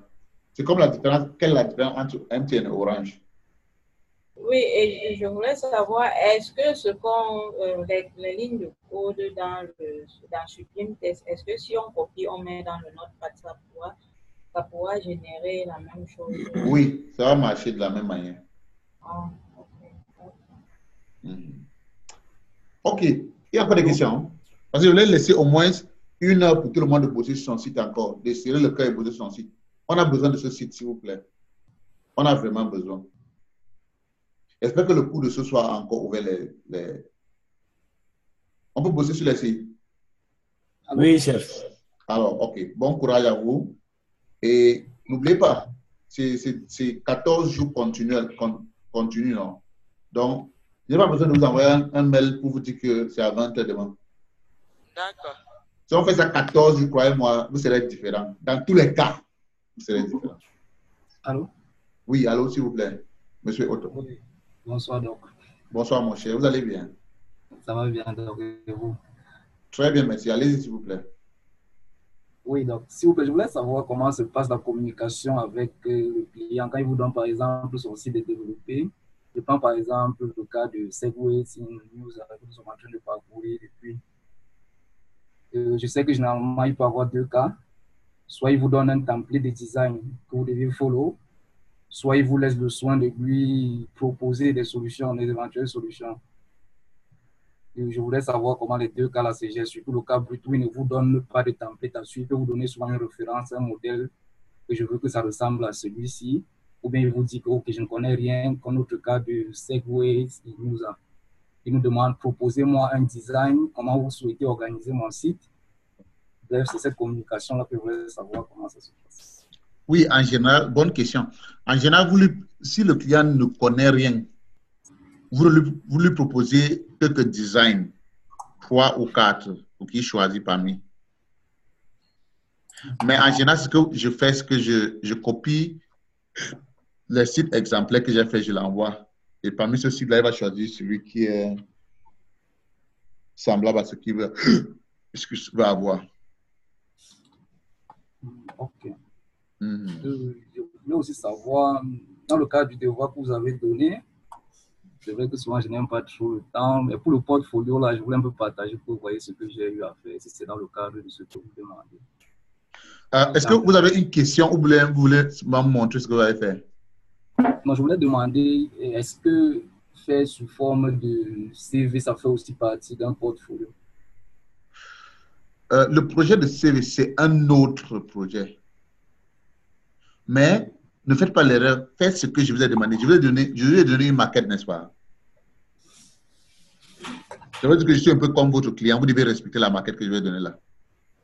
C'est comme la différence. Quelle est la différence entre MTN et Orange? Oui, et je voulais savoir, est-ce que ce qu'on les lignes de code dans Sublime Text, est-ce que si on copie, on met dans le Notepad, ça pourra générer la même chose? Oui, ça va marcher de la même manière. Ah, ok. OK. Il n'y a pas de questions. Parce que je voulais laisser au moins 1 heure pour tout le monde de bosser sur son site encore, de serrer le cœur et bosser sur son site. On a besoin de ce site, s'il vous plaît. On a vraiment besoin. J'espère que le cours de ce soir a encore ouvert les... On peut bosser sur les sites. Oui, chef. Alors, OK. Bon courage à vous. Et n'oubliez pas, c'est 14 jours continus, non? Donc, je n'ai pas besoin de vous envoyer un mail pour vous dire que c'est à 20h demain. D'accord. Si on fait ça 14 jours, croyez-moi, vous serez différent. Dans tous les cas, vous serez différent. Allô? Oui, allô, s'il vous plaît. Monsieur Otto. Oui. Bonsoir, donc. Bonsoir, mon cher. Vous allez bien? Ça va bien, donc, et vous? Très bien, merci. Allez-y, s'il vous plaît. Oui, donc, s'il vous plaît, je voulais savoir comment se passe la communication avec le client quand il vous donne, par exemple, son site de développé. Je prends, par exemple, le cas de Segway, si nous sommes en train de parcourir depuis. Je sais que généralement, il peut y avoir 2 cas. Soit il vous donne un template de design que vous devez follow, soit il vous laisse le soin de lui proposer des solutions, des éventuelles solutions. Et je voulais savoir comment les 2 cas-là se gèrent, surtout le cas brut où il ne vous donne pas de template à suivre, il peut vous donner souvent une référence, un modèle que je veux que ça ressemble à celui-ci, ou bien il vous dit que okay, je ne connais rien, comme notre cas de Segway, il nous demande, proposez-moi un design, comment vous souhaitez organiser mon site. Bref, c'est cette communication-là que je voulais savoir comment ça se passe. Oui, en général, bonne question. En général, si le client ne connaît rien, vous lui proposez quelques designs, 3 ou 4, pour qu'il choisisse parmi. Mais en général, ce que je fais, c'est que je copie les sites exemplaires que j'ai fait, je l'envoie. Et parmi ce site-là, il va choisir celui qui est semblable à ce qu'il veut avoir. Ok. Je voulais aussi savoir, dans le cas du devoir que vous avez donné, c'est vrai que souvent je n'aime pas trop le temps, mais pour le portfolio, là, je voulais un peu partager pour que vous voyez ce que j'ai eu à faire, si c'est dans le cadre de ce que vous demandez. Est-ce que vous avez une question ou vous voulez me montrer ce que vous avez fait? Moi, je voulais demander, est-ce que faire sous forme de CV, ça fait aussi partie d'un portfolio? Le projet de CV, c'est un autre projet. Mais ne faites pas l'erreur, faites ce que je vous ai demandé. Je vous ai donné une maquette, n'est-ce pas? Ça veut dire que je suis un peu comme votre client. Vous devez respecter la maquette que je vais donner là.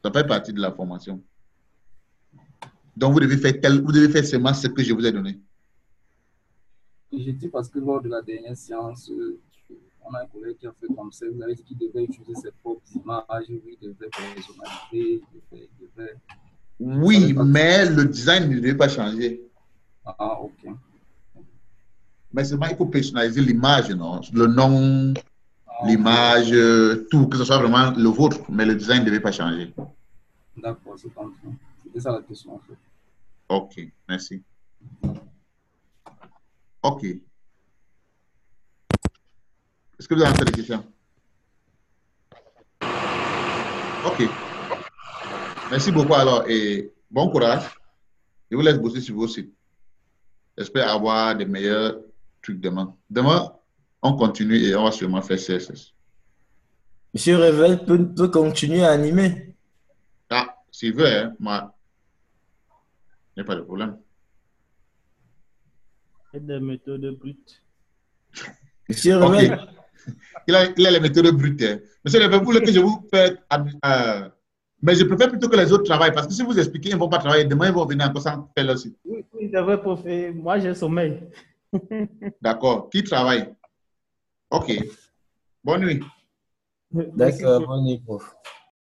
Ça fait partie de la formation. Donc, vous devez faire seulement ce que je vous ai donné. Je dis parce que lors de la dernière séance, on a un collègue qui a fait comme ça. Vous avez dit qu'il devait utiliser ses propres images, il devait personnaliser, il devait... Oui, mais le design ne devait pas changer. Ah, ok. Mais seulement, il faut personnaliser l'image, non? Le nom, l'image, tout, que ce soit vraiment le vôtre, mais le design ne devait pas changer. D'accord, c'est compris. C'était ça la question, en fait. Ok, merci. Ok. Est-ce que vous avez des questions? Ok. Merci beaucoup alors et bon courage. Je vous laisse bosser sur vos sites. J'espère avoir des meilleurs trucs demain. Demain, on continue et on va sûrement faire CSS. Monsieur Revel peut continuer à animer. Ah, s'il veut, hein, moi, il n'y a pas de problème. Et des méthodes brutes. Monsieur Revel. il a les méthodes brutes. Hein. Monsieur, vous voulez que je vous fasse... mais je préfère plutôt que les autres travaillent, parce que si vous expliquez, ils ne vont pas travailler. Demain, ils vont venir encore sans faire leur site. Oui, c'est vrai, prof. Moi, j'ai sommeil. D'accord. Qui travaille? OK. Bonne nuit. D'accord, bonne nuit, prof.